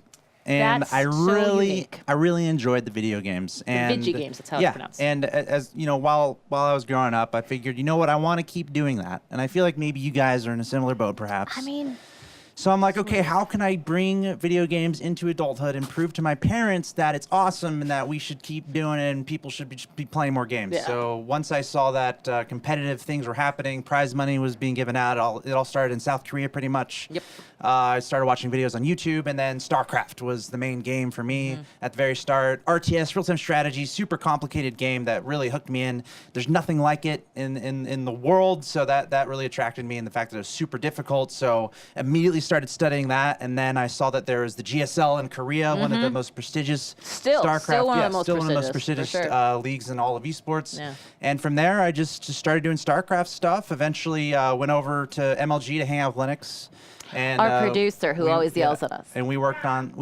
Speaker 6: And
Speaker 1: That's
Speaker 6: I
Speaker 1: so
Speaker 6: really,
Speaker 1: unique.
Speaker 6: I really enjoyed the video games. And
Speaker 1: Vigi games, that's how it's
Speaker 6: yeah,
Speaker 1: pronounced.
Speaker 6: And as you know, while I was growing up, I figured, you know what, I want to keep doing that. And I feel like maybe you guys are in a similar boat, perhaps.
Speaker 1: I mean,
Speaker 6: So I'm like, okay, how can I bring video games into adulthood and prove to my parents that it's awesome and that we should keep doing it and people should be playing more games?
Speaker 1: Yeah.
Speaker 6: So once I saw that competitive things were happening, prize money was being given out, it all started in South Korea pretty much.
Speaker 1: Yep.
Speaker 6: I started watching videos on YouTube, and then StarCraft was the main game for me at the very start. RTS, real-time strategy, super complicated game that really hooked me in. There's nothing like it in the world, so that really attracted me, and the fact that it was super difficult. So immediately started studying that, and then I saw that there was the GSL in Korea, one of the most prestigious
Speaker 1: Still one of the most
Speaker 6: still one of the most
Speaker 1: prestigious,
Speaker 6: prestigious
Speaker 1: for sure.
Speaker 6: leagues in all of esports.
Speaker 1: Yeah.
Speaker 6: And from there, I just started doing StarCraft stuff. Eventually went over to MLG to hang out with Linux. And,
Speaker 1: Our producer, who always yells at us.
Speaker 6: And we worked on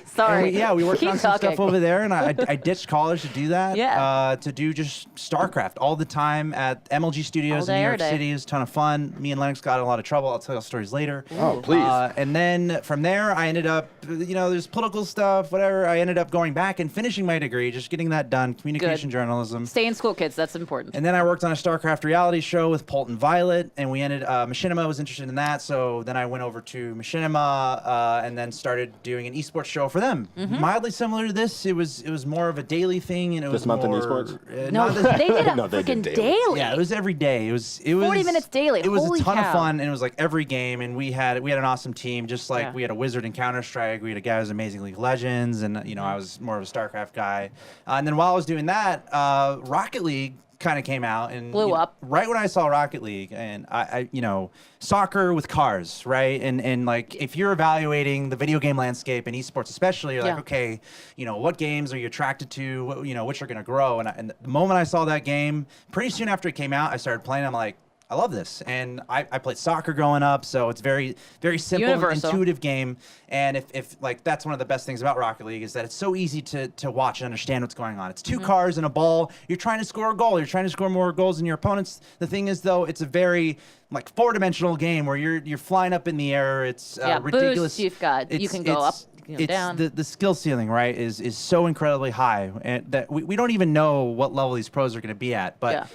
Speaker 1: sorry.
Speaker 6: we worked
Speaker 1: Keep
Speaker 6: on some
Speaker 1: talking.
Speaker 6: stuff over there, and I ditched college to do that.
Speaker 1: Yeah.
Speaker 6: To do just StarCraft all the time at MLG Studios
Speaker 1: All
Speaker 6: in
Speaker 1: day,
Speaker 6: New
Speaker 1: every
Speaker 6: York
Speaker 1: day.
Speaker 6: City. It was a ton of fun. Me and Lennox got in a lot of trouble. I'll tell you stories later.
Speaker 2: Oh, please.
Speaker 6: And then from there, I ended up, there's political stuff, whatever. I ended up going back and finishing my degree, just getting that done, communication journalism.
Speaker 1: Stay in school, kids. That's important.
Speaker 6: And then I worked on a StarCraft reality show with Polton Violet, and we ended. Machinima was interested in that, so then I went over to Machinima, and then started doing an esports show for them. Mildly similar to this. It was more of a daily thing, and it was
Speaker 2: This month in
Speaker 6: more,
Speaker 2: esports?
Speaker 1: No,
Speaker 6: not this-
Speaker 1: they did a
Speaker 2: No, they did
Speaker 1: freaking
Speaker 2: daily.
Speaker 1: daily.
Speaker 6: yeah, it was every day. It was
Speaker 1: 40 minutes daily.
Speaker 6: It was
Speaker 1: Holy
Speaker 6: a ton
Speaker 1: cow.
Speaker 6: of fun, and it was like every game. And we had an awesome team. Just like
Speaker 1: Yeah.
Speaker 6: we had a wizard in Counter Strike, we had a guy who was amazing League of Legends, and I was more of a StarCraft guy. And then while I was doing that, Rocket League kind of came out and
Speaker 1: Blew up.
Speaker 6: right when I saw Rocket League, and I soccer with cars, right? And like if you're evaluating the video game landscape and esports especially, you're like,
Speaker 1: Yeah.
Speaker 6: okay, what games are you attracted to? Which are going to grow? And the moment I saw that game, pretty soon after it came out, I started playing. I'm like, I love this. And I played soccer growing up, so it's very, very simple,
Speaker 1: Universal.
Speaker 6: intuitive game. And if like that's one of the best things about Rocket League is that it's so easy to watch and understand what's going on. It's two cars and a ball. You're trying to score a goal. You're trying to score more goals than your opponents. The thing is, though, it's a very like four-dimensional game where you're flying up in the air. It's
Speaker 1: Yeah,
Speaker 6: ridiculous.
Speaker 1: boost you've got. You can go up, you can go
Speaker 6: It's
Speaker 1: down.
Speaker 6: the skill ceiling, right, is so incredibly high, and that we don't even know what level these pros are going to be at. But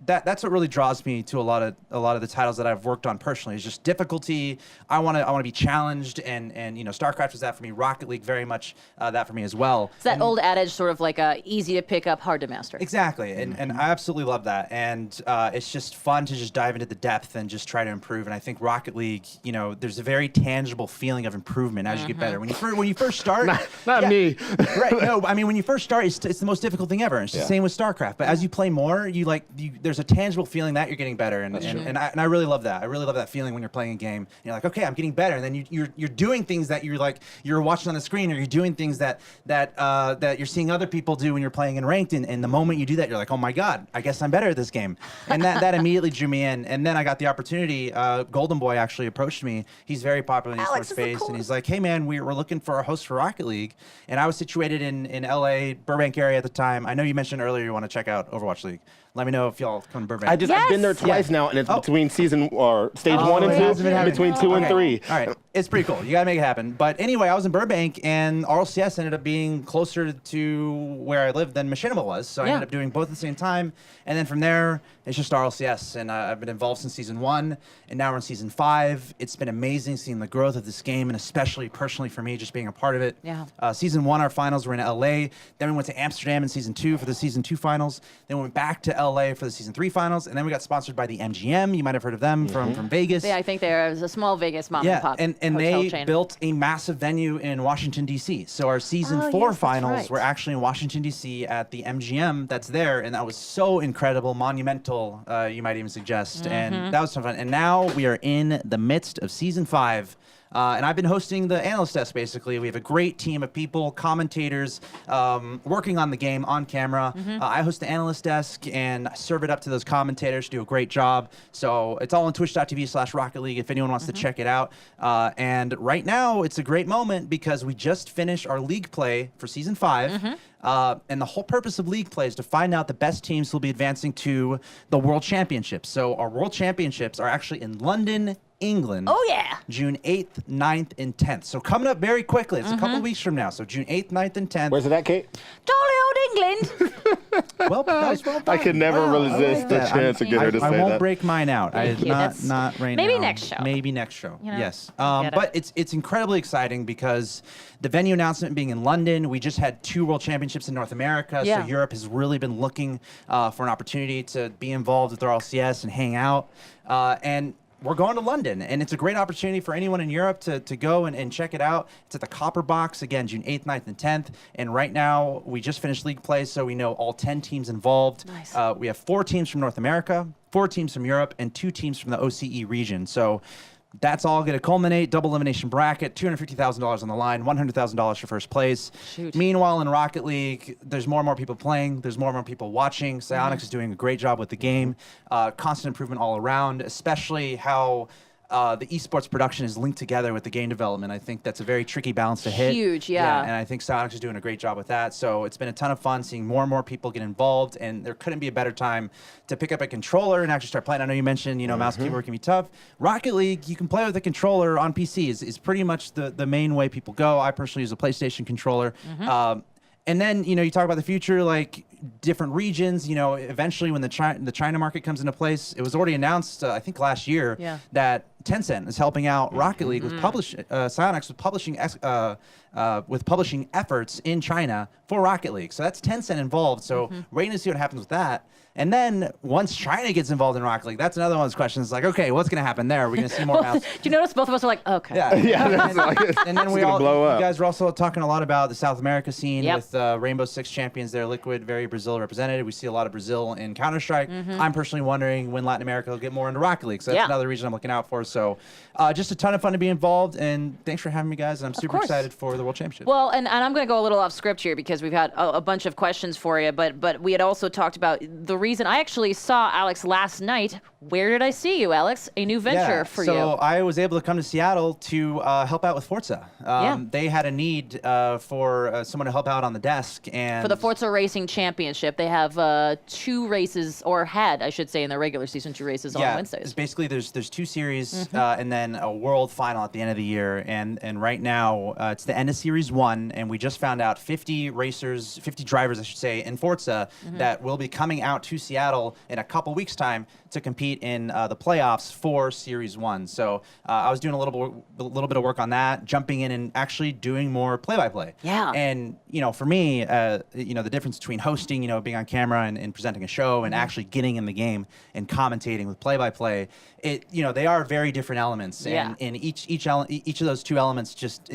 Speaker 6: that's what really draws me to a lot of the titles that I've worked on personally. Is just difficulty. I want to be challenged, and StarCraft was that for me. Rocket League very much that for me as well.
Speaker 1: It's that old adage, sort of like easy to pick up, hard to master.
Speaker 6: Exactly, and I absolutely love that, and it's just fun to just dive into the depth and just try to improve. And I think Rocket League, there's a very tangible feeling of improvement as you get better. When you first start,
Speaker 2: Not
Speaker 6: yeah,
Speaker 2: me.
Speaker 6: right? No, I mean when you first start, it's the most difficult thing ever. It's the same with StarCraft. But as you play more, there's there's a tangible feeling that you're getting better, and I really love that. I really love that feeling when you're playing a game. And you're like, okay, I'm getting better, and then you're doing things that you're watching on the screen, or you're doing things that you're seeing other people do when you're playing in ranked. And the moment you do that, you're like, oh my god, I guess I'm better at this game, and that immediately drew me in. And then I got the opportunity. Golden Boy actually approached me. He's very popular in the esports space, and he's like, hey man, we're looking for a host for Rocket League, and I was situated in LA, Burbank area at the time. I know you mentioned earlier you want to check out Overwatch League. Let me know if y'all come to Burbank.
Speaker 2: I've been there twice now, and it's between season or stage 1 and 2, between 2 and 3.
Speaker 6: All right, it's pretty cool. You gotta make it happen. But anyway, I was in Burbank, and RLCS ended up being closer to where I lived than Machinima was, so I ended up doing both at the same time. And then from there, it's just RLCS, and I've been involved since season 1, and now we're in season 5. It's been amazing seeing the growth of this game, and especially personally for me, just being a part of it.
Speaker 1: Yeah.
Speaker 6: Season 1, our finals were in LA. Then we went to Amsterdam in season 2 for the season 2 finals. Then we went back to LA for the season 3 finals, and then we got sponsored by the MGM. You might have heard of them from Vegas.
Speaker 1: Yeah, I think there was a small Vegas mom and pop
Speaker 6: and
Speaker 1: hotel
Speaker 6: they
Speaker 1: chain.
Speaker 6: built a massive venue in Washington, D.C. So our season 4
Speaker 1: yes, that's
Speaker 6: finals
Speaker 1: right.
Speaker 6: were actually in Washington, D.C. at the MGM that's there, and that was so incredible, monumental, you might even suggest, and that was so fun. And now we are in the midst of season 5. And I've been hosting the analyst desk, basically. We have a great team of people, commentators, working on the game on camera. I host the analyst desk and serve it up to those commentators, do a great job. So it's all on twitch.tv/Rocket League if anyone wants to check it out. And right now, it's a great moment because we just finished our league play for season 5. And the whole purpose of league play is to find out the best teams who will be advancing to the World Championships. So our World Championships are actually in London, England.
Speaker 1: Oh, yeah.
Speaker 6: June 8th, 9th, and 10th. So coming up very quickly. It's a couple of weeks from now. So June 8th, 9th, and 10th.
Speaker 2: Where's it at, Kate?
Speaker 1: Jolly old England.
Speaker 6: Well, that was well done.
Speaker 2: I could never resist the
Speaker 6: that.
Speaker 2: chance to get her to say
Speaker 6: I won't
Speaker 2: that.
Speaker 6: break mine out.
Speaker 1: Thank you. That's-
Speaker 6: Not right
Speaker 1: maybe
Speaker 6: now.
Speaker 1: next show.
Speaker 6: Maybe next show.
Speaker 1: You know,
Speaker 6: Yes.
Speaker 1: I get it.
Speaker 6: But it's incredibly exciting because the venue announcement being in London, we just had 2 World Championships in North America.
Speaker 1: Yeah.
Speaker 6: So Europe has really been looking for an opportunity to be involved with RLCS and hang out. And we're going to London, and it's a great opportunity for anyone in Europe to go and check it out. It's at the Copper Box, again, June 8th, 9th, and 10th. And right now, we just finished league play, so we know all 10 teams involved.
Speaker 1: Nice.
Speaker 6: We have 4 teams from North America, 4 teams from Europe, and 2 teams from the OCE region. So that's all going to culminate. Double elimination bracket, $250,000 on the line, $100,000 for first place.
Speaker 1: Shoot.
Speaker 6: Meanwhile, in Rocket League, there's more and more people playing. There's more and more people watching. Psyonix is doing a great job with the game. Constant improvement all around, especially how the esports production is linked together with the game development. I think that's a very tricky balance to hit.
Speaker 1: Huge, yeah.
Speaker 6: And I think Psyonix is doing a great job with that. So it's been a ton of fun seeing more and more people get involved, and there couldn't be a better time to pick up a controller and actually start playing. I know you mentioned, mouse keyboard can be tough. Rocket League, you can play with a controller on PC is pretty much the main way people go. I personally use a PlayStation controller. And then, you talk about the future, like different regions, eventually when the China market comes into place, it was already announced, I think last year, that Tencent is helping out Rocket League with Psyonix with publishing efforts in China for Rocket League. So that's Tencent involved. So waiting to see what happens with that. And then once China gets involved in Rocket League, that's another one of those questions. Like, okay, what's going to happen there? Are we going to see more mouse?
Speaker 1: Do you notice both of us are like, okay.
Speaker 6: Yeah.
Speaker 2: Yeah,
Speaker 6: And then
Speaker 2: gonna blow up.
Speaker 6: you guys were also talking a lot about the South America scene
Speaker 1: Yep.
Speaker 6: with Rainbow Six champions there, Liquid, very Brazil represented. We see a lot of Brazil in Counter-Strike. I'm personally wondering when Latin America will get more into Rocket League. So that's another region I'm looking out for. So just a ton of fun to be involved. And thanks for having me, guys. And I'm super
Speaker 1: course.
Speaker 6: excited for the World Championship.
Speaker 1: Well, and I'm going to go a little off script here because we've had a bunch of questions for you, but we had also talked about the reason I actually saw Alex last night. Where did I see you, Alex? A new venture for
Speaker 6: so
Speaker 1: you.
Speaker 6: I was able to come to Seattle to help out with Forza. They had a need for someone to help out on the desk. And
Speaker 1: For the Forza Racing Championship, they have 2 races, or had, I should say, in their regular season, 2 races on
Speaker 6: it's
Speaker 1: Wednesdays.
Speaker 6: basically there's 2 series and then a world final at the end of the year. And right now it's the end of Series 1, and we just found out 50 drivers, I should say, in Forza that will be coming out to Seattle in a couple weeks' time to compete in the playoffs for Series 1. So I was doing a little bit of work on that, jumping in and actually doing more play-by-play.
Speaker 1: Yeah.
Speaker 6: And, for me, the difference between hosting, being on camera and presenting a show and actually getting in the game and commentating with play-by-play, they are very different elements.
Speaker 1: Yeah.
Speaker 6: And each of those 2 elements just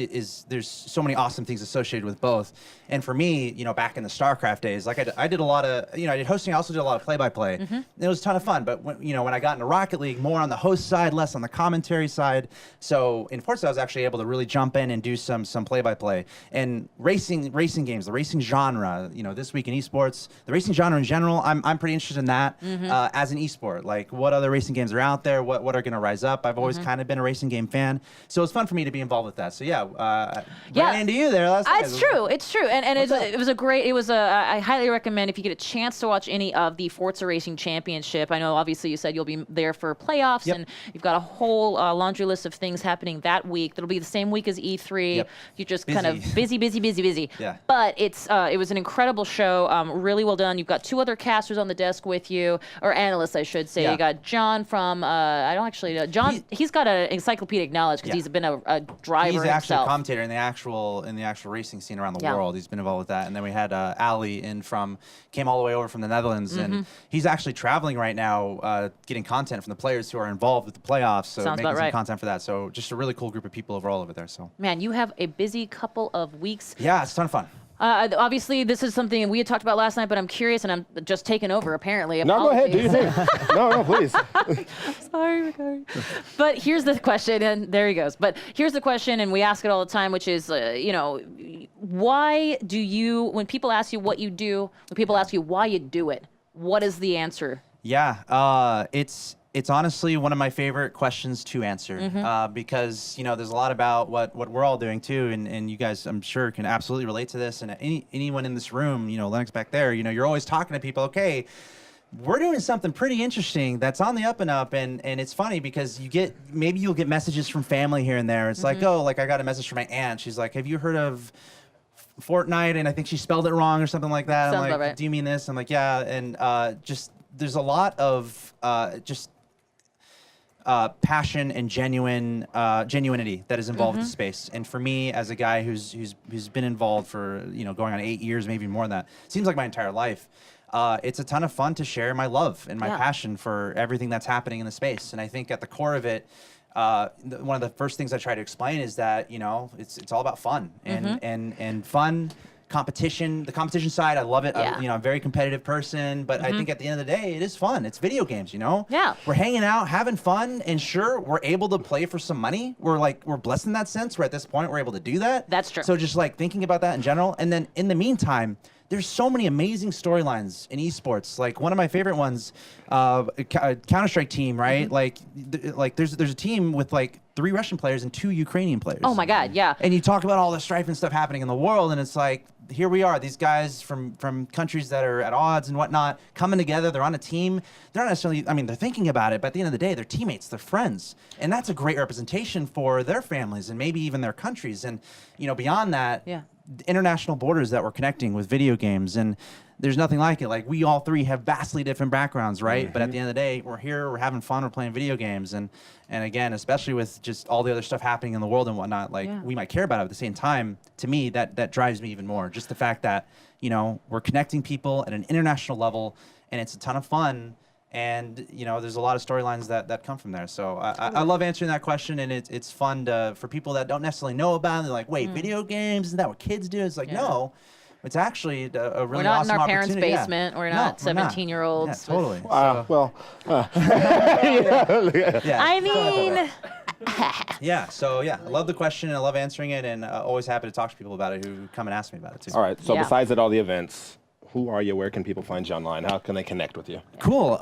Speaker 6: there's so many awesome things associated with both. And for me, back in the StarCraft days, like I did a lot of, I did hosting. I also did a lot of play-by-play. It was a ton of fun. But when I got into Rocket League, more on the host side, less on the commentary side. So in Forza, I was actually able to really jump in and do some play-by-play. And racing games, the racing genre, this week in esports, the racing genre in general, I'm pretty interested in that as an esport. Like, what other racing games are out there? What are going to rise up? I've always kind of been a racing game fan, so it's fun for me to be involved with that. So ran into you there last night.
Speaker 1: It's true, and it was a great. It was I highly recommend if you get a chance to watch any of the Forza Racing Championship. I know obviously you said you'll be there for playoffs, and you've got a whole laundry list of things happening that week. That'll be the same week as E3. You're just kind of busy.
Speaker 6: Yeah.
Speaker 1: But it was an incredible show. Really well done. You've got 2 other casters on the desk with you, or analysts, I should say.
Speaker 6: Yeah.
Speaker 1: You got John from I don't actually know. John. He's got an encyclopedic knowledge because he's been a driver
Speaker 6: He's actually a
Speaker 1: himself.
Speaker 6: commentator in the actual racing scene around the world. He's been involved with that. And then we had Ali came all the way over from the Netherlands, and he's actually traveling right now, getting content from the players who are involved with the playoffs. So
Speaker 1: Sounds
Speaker 6: making
Speaker 1: about
Speaker 6: some
Speaker 1: right.
Speaker 6: content for that. So just a really cool group of people overall over there. So
Speaker 1: Man, you have a busy couple of weeks.
Speaker 6: yeah, it's a ton of fun.
Speaker 1: Obviously, this is something we had talked about last night, but I'm curious, and I'm just taking over, apparently.
Speaker 2: No, go ahead. Do your thing. No, please.
Speaker 1: Sorry, Rukari. But here's the question, and there he goes. But here's the question, and we ask it all the time, which is, why do you, when people ask you what you do, when people ask you why you do it, what is the answer?
Speaker 6: Yeah, it's honestly one of my favorite questions to answer because there's a lot about what we're all doing too, and you guys I'm sure can absolutely relate to this, and anyone in this room, Lennox back there, you're always talking to people. Okay, we're doing something pretty interesting that's on the up and up, and it's funny because you'll get messages from family here and there. It's like, I got a message from my aunt. She's like, have you heard of Fortnite? And I think she spelled it wrong or something like that.
Speaker 1: Sounds
Speaker 6: I'm like,
Speaker 1: about right.
Speaker 6: do you mean this? I'm like, yeah. And just there's a lot of passion and genuinity that is involved with the space. And for me, as a guy who's been involved for going on 8 years, maybe more than that, seems like my entire life. It's a ton of fun to share my love and my passion for everything that's happening in the space. And I think at the core of it, one of the first things I try to explain is that it's all about fun and fun. Competition, the competition side, I love it.
Speaker 1: Yeah.
Speaker 6: I'm a very competitive person, but I think at the end of the day, it is fun. It's video games,
Speaker 1: Yeah.
Speaker 6: We're hanging out, having fun, and sure, we're able to play for some money. We're blessed in that sense. We're at this point, we're able to do that.
Speaker 1: That's true.
Speaker 6: So just thinking about that in general, and then in the meantime, there's so many amazing storylines in esports. Like one of my favorite ones, Counter-Strike team, right? There's a team with 3 Russian players and 2 Ukrainian players.
Speaker 1: Oh my God, yeah.
Speaker 6: And you talk about all the strife and stuff happening in the world, and it's like, here we are, these guys from countries that are at odds and whatnot, coming together, they're on a team. They're not necessarily, they're thinking about it, but at the end of the day, they're teammates, they're friends. And that's a great representation for their families and maybe even their countries. And, beyond that, international borders that we're connecting with video games. And there's nothing like it. We all 3 have vastly different backgrounds, right? But at the end of the day, we're here, we're having fun, we're playing video games. And again, especially with just all the other stuff happening in the world and whatnot, we might care about it at the same time. To me, that drives me even more. Just the fact that, we're connecting people at an international level, and it's a ton of fun. And there's a lot of storylines that come from there. So I love answering that question, and it's fun for people that don't necessarily know about it. They're like, wait, video games, isn't that what kids do? It's like, no. It's actually a really
Speaker 1: We're not
Speaker 6: awesome
Speaker 1: in our parents'
Speaker 6: opportunity.
Speaker 1: basement.
Speaker 6: Yeah.
Speaker 1: We're
Speaker 6: No,
Speaker 1: not
Speaker 6: we're not.
Speaker 1: 17-year-olds.
Speaker 6: Yeah, totally.
Speaker 1: I mean,
Speaker 6: I love the question, and I love answering it, and always happy to talk to people about it who come and ask me about it too.
Speaker 2: All right. So
Speaker 1: Yeah.
Speaker 2: besides at all the events, who are you? Where can people find you online? How can they connect with you?
Speaker 6: Cool.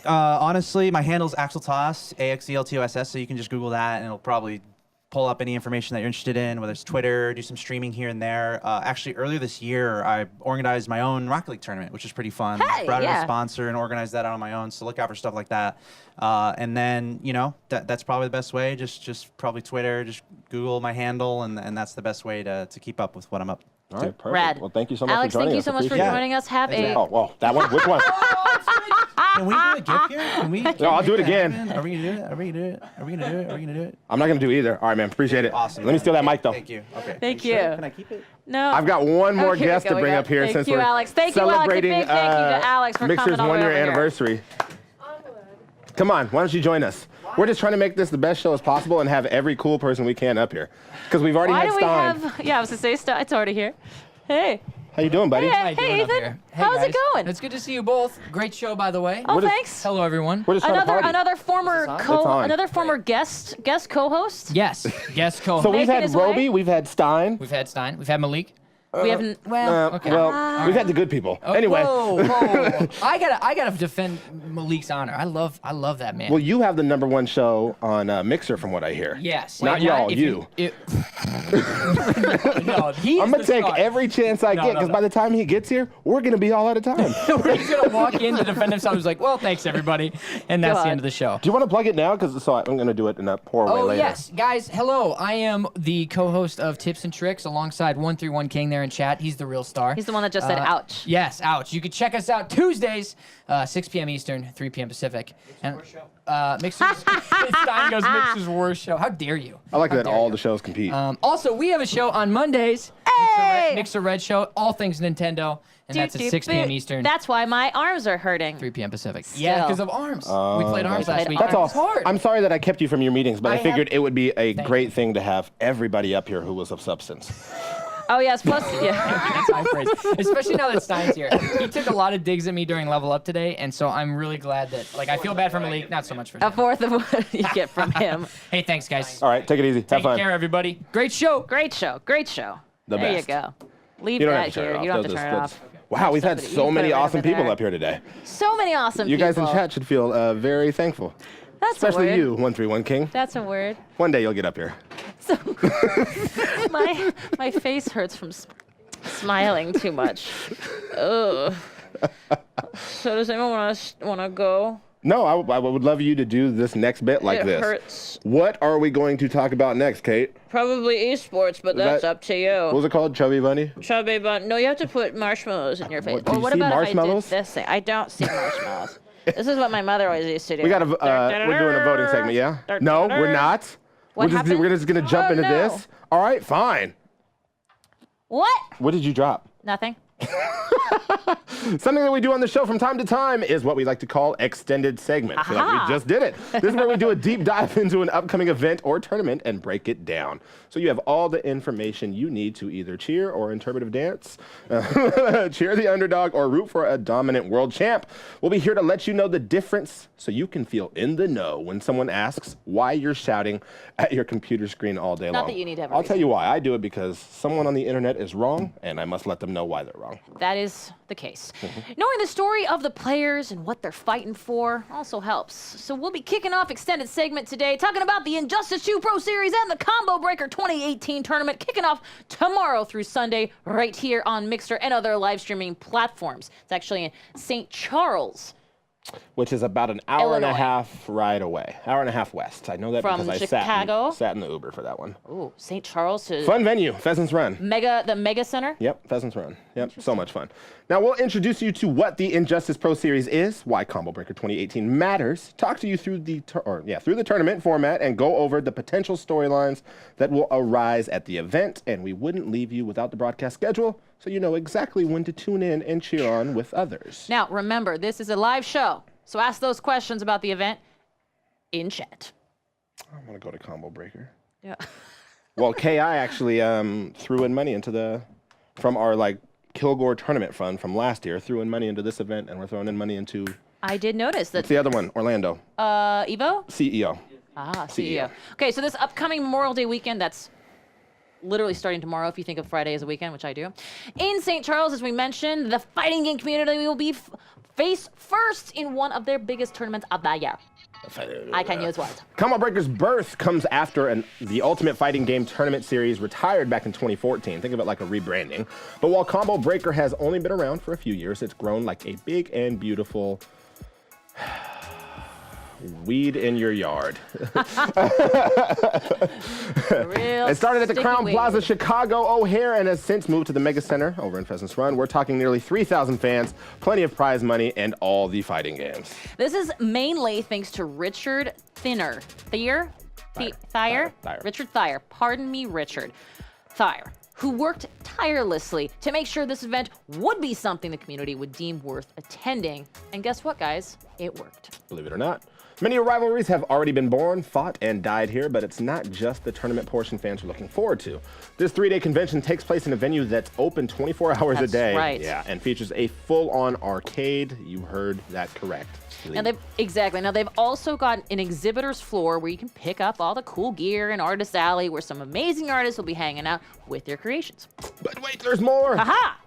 Speaker 6: Honestly, my handle's AxelToss, AXELTOSS, so you can just Google that, and it'll probably pull up any information that you're interested in, whether it's Twitter, do some streaming here and there. Actually, earlier this year, I organized my own Rocket League tournament, which is pretty fun.
Speaker 1: Hey,
Speaker 6: Brought in
Speaker 1: yeah.
Speaker 6: a sponsor and organized that on my own, so look out for stuff like that. And then, that's probably the best way. Just probably Twitter, just Google my handle, and that's the best way to keep up with what I'm up to.
Speaker 2: All right, perfect.
Speaker 1: Rad.
Speaker 2: Well, thank you so much
Speaker 1: Alex,
Speaker 2: for joining
Speaker 1: thank you
Speaker 2: us.
Speaker 1: so much for
Speaker 2: Appreciate it.
Speaker 1: joining us. Have a.
Speaker 2: Oh, well, that one? Which one?
Speaker 6: Can we do a GIF here? Can we?
Speaker 2: No, I'll do it again.
Speaker 6: Are we gonna do it? Are we gonna do it? Are we gonna do it? Are we gonna do it?
Speaker 2: I'm not going to do either. All right, man. Appreciate it.
Speaker 6: Awesome.
Speaker 2: Let me steal that mic, though.
Speaker 6: Thank you. Okay.
Speaker 1: Thank
Speaker 6: Are
Speaker 1: you.
Speaker 6: sure? Can I keep it?
Speaker 1: No.
Speaker 2: I've got one more
Speaker 1: Okay, here we
Speaker 2: guest
Speaker 1: go,
Speaker 2: to
Speaker 1: we
Speaker 2: bring
Speaker 1: got-
Speaker 2: up here
Speaker 1: thank
Speaker 2: since
Speaker 1: you,
Speaker 2: we're
Speaker 1: Alex. Thank you, Alex. A
Speaker 2: celebrating
Speaker 1: big thank you to Alex for
Speaker 2: Mixer's
Speaker 1: coming all the way
Speaker 2: 1 year
Speaker 1: over here.
Speaker 2: anniversary. Come on, why don't you join us? We're just trying to make this the best show as possible and have every cool person we can up here. Because we've already
Speaker 1: Why
Speaker 2: had
Speaker 1: do we
Speaker 2: Stein.
Speaker 1: have? Yeah, I was gonna say it's already here. Hey.
Speaker 2: How you doing, buddy?
Speaker 1: Hey,
Speaker 7: How you doing up
Speaker 1: Ethan.
Speaker 7: here? Hey,
Speaker 1: How's it
Speaker 7: guys.
Speaker 1: going?
Speaker 7: It's good to see you both. Great show, by the way.
Speaker 1: Oh,
Speaker 2: We're just-
Speaker 1: thanks.
Speaker 7: Hello, everyone.
Speaker 2: We're just trying to party.
Speaker 1: Another former
Speaker 2: It's on.
Speaker 1: another former guest co-host.
Speaker 7: Yes, guest co-host.
Speaker 2: So we've
Speaker 1: Making
Speaker 2: had
Speaker 1: his way?
Speaker 2: Roby, we've had Stein.
Speaker 7: We've had Stein. We've had Malik.
Speaker 1: We haven't.
Speaker 7: Okay.
Speaker 2: Well, we've had the good people. Anyway.
Speaker 7: Whoa, whoa. I gotta defend Malik's honor. I love that man.
Speaker 2: Well, you have the #1 show on Mixer, from what I hear.
Speaker 7: Yes.
Speaker 2: Not y'all, you.
Speaker 7: no, he is
Speaker 2: I'm gonna
Speaker 7: the
Speaker 2: take
Speaker 7: star.
Speaker 2: every chance I get, because by the time he gets here, we're gonna be all out of time.
Speaker 7: He's gonna walk in to defend himself. He's like, "Well, thanks everybody," and that's the
Speaker 1: God.
Speaker 7: end of the show.
Speaker 2: Do you want to plug it now? Because I'm gonna do it in a poor way
Speaker 7: Oh
Speaker 2: later.
Speaker 7: yes, guys, hello. I am the co-host of Tips and Tricks alongside 131 King there in chat. He's the real star.
Speaker 1: He's the one that just said ouch.
Speaker 7: Yes, ouch. You can check us out Tuesdays, 6 p.m. Eastern, 3 p.m. Pacific. And Mixer's Stein goes Mixer's worst show. How dare you?
Speaker 2: I like
Speaker 7: How
Speaker 2: that
Speaker 7: dare
Speaker 2: all
Speaker 7: you.
Speaker 2: the shows compete.
Speaker 7: Also, we have a show on Mondays.
Speaker 1: Hey!
Speaker 7: Mixer Red Show, all things Nintendo, and that's at 6 p.m. Eastern,
Speaker 1: That's why my arms are hurting.
Speaker 7: 3 p.m. Pacific. Yeah, because of ARMS. We played ARMS last
Speaker 1: played
Speaker 7: week.
Speaker 2: That's all.
Speaker 7: It's hard.
Speaker 2: I'm sorry that I kept you from your meetings, but I
Speaker 7: I
Speaker 2: figured
Speaker 7: have-
Speaker 2: it would be a
Speaker 7: Thank
Speaker 2: great thing to have everybody up here who was of substance.
Speaker 1: Oh yes. Plus, yeah.
Speaker 7: That's high praise. Especially now that Stein's here. He took a lot of digs at me during Level Up today, and so I'm really glad that, like, I feel bad for Malik, not so much for
Speaker 1: A
Speaker 7: him.
Speaker 1: fourth of what you get from him.
Speaker 7: Hey, thanks, guys.
Speaker 2: All right, take it easy. Have
Speaker 7: Take
Speaker 2: fun.
Speaker 7: care, everybody. Great show.
Speaker 1: Great show. Great show.
Speaker 2: The
Speaker 1: there
Speaker 2: best.
Speaker 1: you go. Leave
Speaker 2: You don't
Speaker 1: that
Speaker 2: have to turn
Speaker 1: here.
Speaker 2: it off.
Speaker 1: You don't have to
Speaker 2: That's-
Speaker 1: turn it
Speaker 2: that's-
Speaker 1: off.
Speaker 2: Wow, we've had
Speaker 1: Somebody-
Speaker 2: so
Speaker 1: you
Speaker 2: many
Speaker 1: put it right
Speaker 2: awesome
Speaker 1: over
Speaker 2: people
Speaker 1: there.
Speaker 2: up here today.
Speaker 1: So many awesome
Speaker 2: You
Speaker 1: people.
Speaker 2: guys in chat should feel very thankful.
Speaker 1: That's
Speaker 2: Especially
Speaker 1: a word.
Speaker 2: you, 131 King.
Speaker 1: That's a word.
Speaker 2: One day you'll get up here.
Speaker 1: So my face hurts from smiling too much. Ugh. So does anyone want to go?
Speaker 2: No, I would love you to do this next bit like
Speaker 1: It
Speaker 2: this.
Speaker 1: hurts.
Speaker 2: What are we going to talk about next, Kate?
Speaker 1: Probably esports, but that's
Speaker 2: that-
Speaker 1: up to
Speaker 2: What was
Speaker 1: you.
Speaker 2: it called? Chubby Bunny?
Speaker 1: Chubby bun. No, you have to put marshmallows in your face.
Speaker 2: do
Speaker 1: Or
Speaker 2: you
Speaker 1: what
Speaker 2: see
Speaker 1: about
Speaker 2: marshmallows?
Speaker 1: if I did this thing? I don't see marshmallows. This is what my mother always used to do.
Speaker 2: We got we're doing a voting segment, yeah? No, we're not.
Speaker 1: What happened?
Speaker 2: We're just gonna jump
Speaker 1: Oh,
Speaker 2: into
Speaker 1: no.
Speaker 2: this. All right, fine.
Speaker 1: What?
Speaker 2: What did you drop?
Speaker 1: Nothing.
Speaker 2: Something that we do on the show from time to time is what we like to call extended segment. I feel like
Speaker 1: Aha.
Speaker 2: we just did it. This is where we do a deep dive into an upcoming event or tournament and break it down. So you have all the information you need to either cheer or interpretive dance, cheer the underdog, or root for a dominant world champ. We'll be here to let you know the difference so you can feel in the know when someone asks why you're shouting at your computer screen all day long.
Speaker 1: Not that you need to have a
Speaker 2: I'll tell you why. I do it because someone on the internet is wrong, and I must let them know why they're wrong.
Speaker 1: That is the case. Knowing the story of the players and what they're fighting for also helps. So we'll be kicking off extended segment today, talking about the Injustice 2 Pro Series and the Combo Breaker 2018 tournament, kicking off tomorrow through Sunday right here on Mixer and other live streaming platforms. It's actually in St. Charles.
Speaker 2: Which is about an hour and a
Speaker 1: Illinois.
Speaker 2: half ride away. Hour and a half west. I know that
Speaker 1: From
Speaker 2: because I
Speaker 1: Chicago?
Speaker 2: sat in the Uber for that one.
Speaker 1: Ooh, St. Charles to
Speaker 2: Fun venue, Pheasants Run.
Speaker 1: the Mega Center.
Speaker 2: Yep, Pheasants Run. Yep, so much fun. Now we'll introduce you to what the Injustice Pro Series is, why Combo Breaker 2018 matters, talk to you through the through the tournament format, and go over the potential storylines that will arise at the event. And we wouldn't leave you without the broadcast schedule, so you know exactly when to tune in and cheer on with others.
Speaker 1: Now, remember, this is a live show, so ask those questions about the event in chat.
Speaker 2: I'm gonna go to Combo Breaker.
Speaker 1: Yeah.
Speaker 2: Well, KI actually threw in money into from our Kilgore tournament fund from last year, threw in money into this event, and we're throwing in money into
Speaker 1: I did notice that
Speaker 2: what's the other one? Orlando.
Speaker 1: Evo?
Speaker 2: CEO.
Speaker 1: CEO. Okay, so this upcoming Memorial Day weekend, that's literally starting tomorrow if you think of Friday as a weekend, which I do. In St. Charles, as we mentioned, the fighting game community will be face first in one of their biggest tournaments of the year. I can use words.
Speaker 2: Combo Breaker's birth comes after the Ultimate Fighting Game Tournament Series retired back in 2014. Think of it like a rebranding. But while Combo Breaker has only been around for a few years, it's grown like a big and beautiful weed in your yard.
Speaker 1: Real
Speaker 2: It started at the
Speaker 1: sticky
Speaker 2: Crown
Speaker 1: weed.
Speaker 2: Plaza Chicago O'Hare and has since moved to the Mega Center over in Pheasants Run. We're talking nearly 3,000 fans, plenty of prize money, and all the fighting games.
Speaker 1: This is mainly thanks to Richard Thayer. Richard Thayer. Pardon me, Richard Thayer, who worked tirelessly to make sure this event would be something the community would deem worth attending. And guess what, guys? It worked.
Speaker 2: Believe it or not. Many rivalries have already been born, fought, and died here, but it's not just the tournament portion fans are looking forward to. This 3-day convention takes place in a venue that's open 24 hours a
Speaker 1: That's
Speaker 2: day.
Speaker 1: right.
Speaker 2: Yeah, and features a full-on arcade. You heard that correct.
Speaker 1: Now they've also got an exhibitor's floor where you can pick up all the cool gear, and artist alley where some amazing artists will be hanging out with their creations.
Speaker 2: But wait, there's more.
Speaker 1: Aha!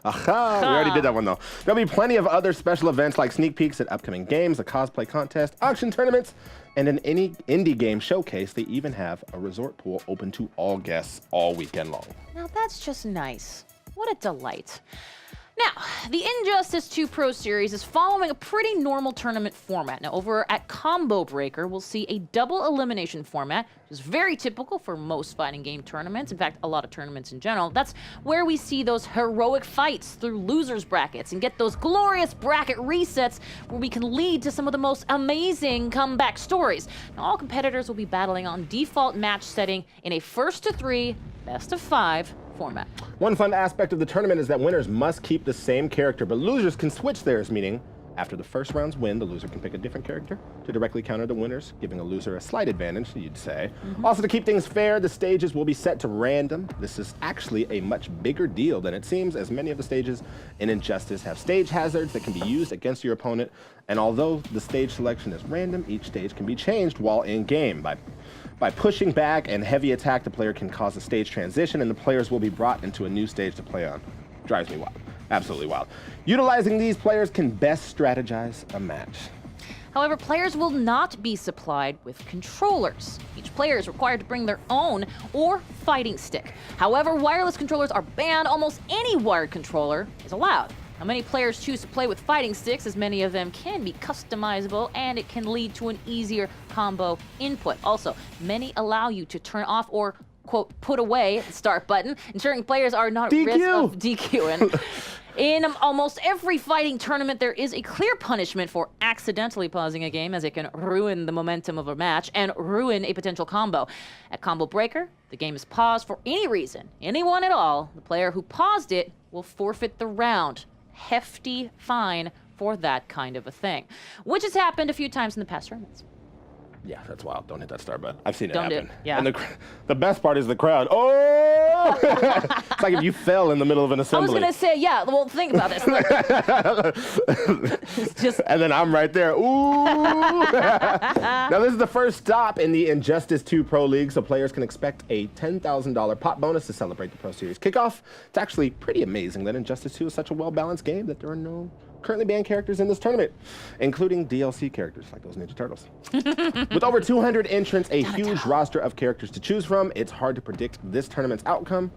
Speaker 2: Aha, we already did that one though. There'll be plenty of other special events like sneak peeks at upcoming games, a cosplay contest, auction tournaments, and an indie game showcase. They even have a resort pool open to all guests all weekend long.
Speaker 1: Now that's just nice. What a delight. Now, the Injustice 2 Pro Series is following a pretty normal tournament format. Now, over at Combo Breaker, we'll see a double elimination format, which is very typical for most fighting game tournaments. In fact, a lot of tournaments in general. That's where we see those heroic fights through losers brackets and get those glorious bracket resets where we can lead to some of the most amazing comeback stories. Now, all competitors will be battling on default match setting in a 1-to-3, best-of-5 format.
Speaker 2: One fun aspect of the tournament is that winners must keep the same character, but losers can switch theirs, meaning after the first round's win, the loser can pick a different character to directly counter the winners, giving a loser a slight advantage, you'd say. Also, to keep things fair, the stages will be set to random. This is actually a much bigger deal than it seems, as many of the stages in Injustice have stage hazards that can be used against your opponent, and although the stage selection is random, each stage can be changed while in-game. By pushing back and heavy attack, the player can cause a stage transition, and the players will be brought into a new stage to play on. Drives me wild. Absolutely wild. Utilizing these, players can best strategize a match.
Speaker 1: However, players will not be supplied with controllers. Each player is required to bring their own or fighting stick. However, wireless controllers are banned. Almost any wired controller is allowed. Now, many players choose to play with fighting sticks, as many of them can be customizable, and it can lead to an easier combo input. Also, many allow you to turn off or, quote, put away the start button, ensuring players are not at risk of DQing. In almost every fighting tournament, there is a clear punishment for accidentally pausing a game, as it can ruin the momentum of a match and ruin a potential combo. At Combo Breaker, the game is paused for any reason, anyone at all. The player who paused it will forfeit the round. Hefty fine for that kind of a thing, which has happened a few times in the past tournaments.
Speaker 2: Yeah, that's wild. Don't hit that start button. I've seen it
Speaker 1: Don't do
Speaker 2: happen.
Speaker 1: it. Yeah.
Speaker 2: And the best part is the crowd. Oh! It's like if you fell in the middle of an
Speaker 1: I was
Speaker 2: assembly.
Speaker 1: gonna say, yeah. Well, think about this. It's just
Speaker 2: And then I'm right there. Ooh! Now, this is the first stop in the Injustice 2 Pro League, so players can expect a $10,000 pot bonus to celebrate the Pro Series kickoff. It's actually pretty amazing that Injustice 2 is such a well-balanced game that there are no currently banned characters in this tournament, including DLC characters like those Ninja Turtles. With over 200 entrants, a huge roster of characters to choose from, it's hard to predict this tournament's outcome.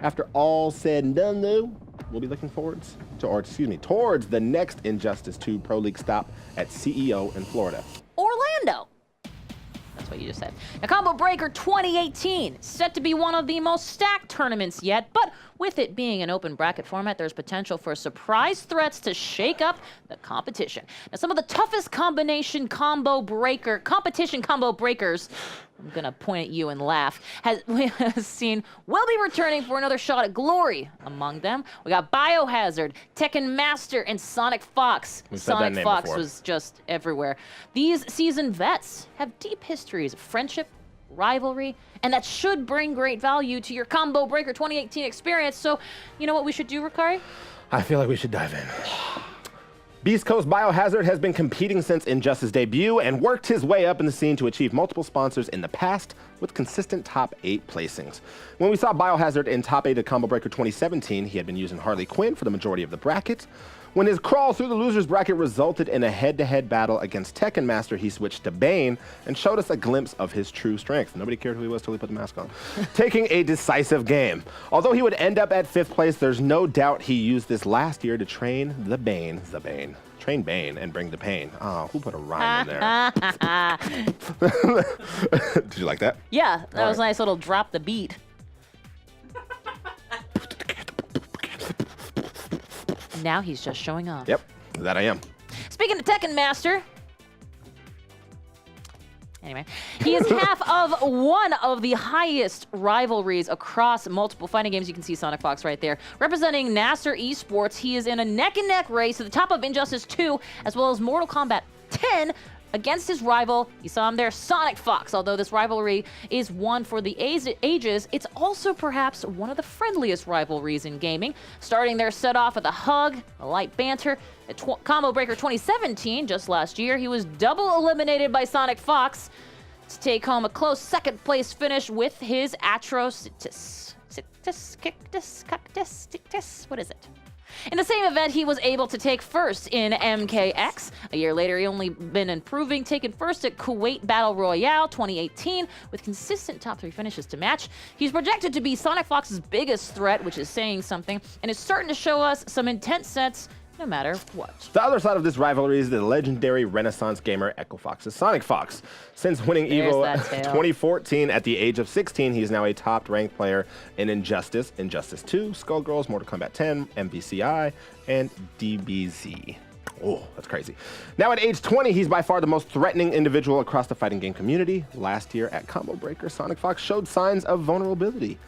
Speaker 2: After all said and done, though, we'll be looking towards the next Injustice 2 Pro League stop at CEO in Florida.
Speaker 1: Orlando. That's what you just said. Now, Combo Breaker 2018 is set to be one of the most stacked tournaments yet, but with it being an open bracket format, there's potential for surprise threats to shake up the competition. Now, some of the toughest competition combo breakers, I'm gonna point at you and laugh, we have seen will be returning for another shot at glory. Among them, we got Biohazard, Tekken Master, and Sonic Fox.
Speaker 2: We've said that
Speaker 1: Sonic
Speaker 2: name
Speaker 1: Fox
Speaker 2: before.
Speaker 1: was just everywhere. These seasoned vets have deep histories of friendship, rivalry, and that should bring great value to your Combo Breaker 2018 experience. So, you know what we should do, Rukari?
Speaker 2: I feel like we should dive in. Beast Coast Biohazard has been competing since Injustice debut and worked his way up in the scene to achieve multiple sponsors in the past with consistent top 8 placings. When we saw Biohazard in top 8 at Combo Breaker 2017, he had been using Harley Quinn for the majority of the bracket. When his crawl through the losers bracket resulted in a head-to-head battle against Tekken Master, he switched to Bane and showed us a glimpse of his true strength. Nobody cared who he was till he put the mask on. Taking a decisive game. Although he would end up at 5th place, there's no doubt he used this last year to train the Bane. Train Bane and bring the pain. Oh, who put a rhyme in there? Did you like that?
Speaker 1: Yeah, that was a nice little drop the beat. Now he's just showing off.
Speaker 2: Yep, that I am.
Speaker 1: Speaking of Tekken Master, anyway, he is half of one of the highest rivalries across multiple fighting games. You can see Sonic Fox right there. Representing Nasser Esports, he is in a neck-and-neck race to the top of Injustice 2, as well as Mortal Kombat 10 against his rival. You saw him there, Sonic Fox. Although this rivalry is one for the ages, it's also perhaps one of the friendliest rivalries in gaming. Starting their set off with a hug, a light banter. At Combo Breaker 2017, just last year, he was double eliminated by Sonic Fox to take home a close second place finish with his Atrocitus. What is it? In the same event, he was able to take first in MKX. A year later, he only been improving, taking first at Kuwait Battle Royale 2018 with consistent top 3 finishes to match. He's projected to be Sonic Fox's biggest threat, which is saying something, and is starting to show us some intense sets no matter what.
Speaker 2: The other side of this rivalry is the legendary Renaissance gamer Echo Fox's Sonic Fox. Since winning
Speaker 1: There's
Speaker 2: EVO
Speaker 1: that tale.
Speaker 2: 2014 at the age of 16, he is now a top-ranked player in Injustice, Injustice 2, Skullgirls, Mortal Kombat 10, MVCI, and DBZ. Oh, that's crazy. Now at age 20, he's by far the most threatening individual across the fighting game community. Last year at Combo Breaker, Sonic Fox showed signs of vulnerability,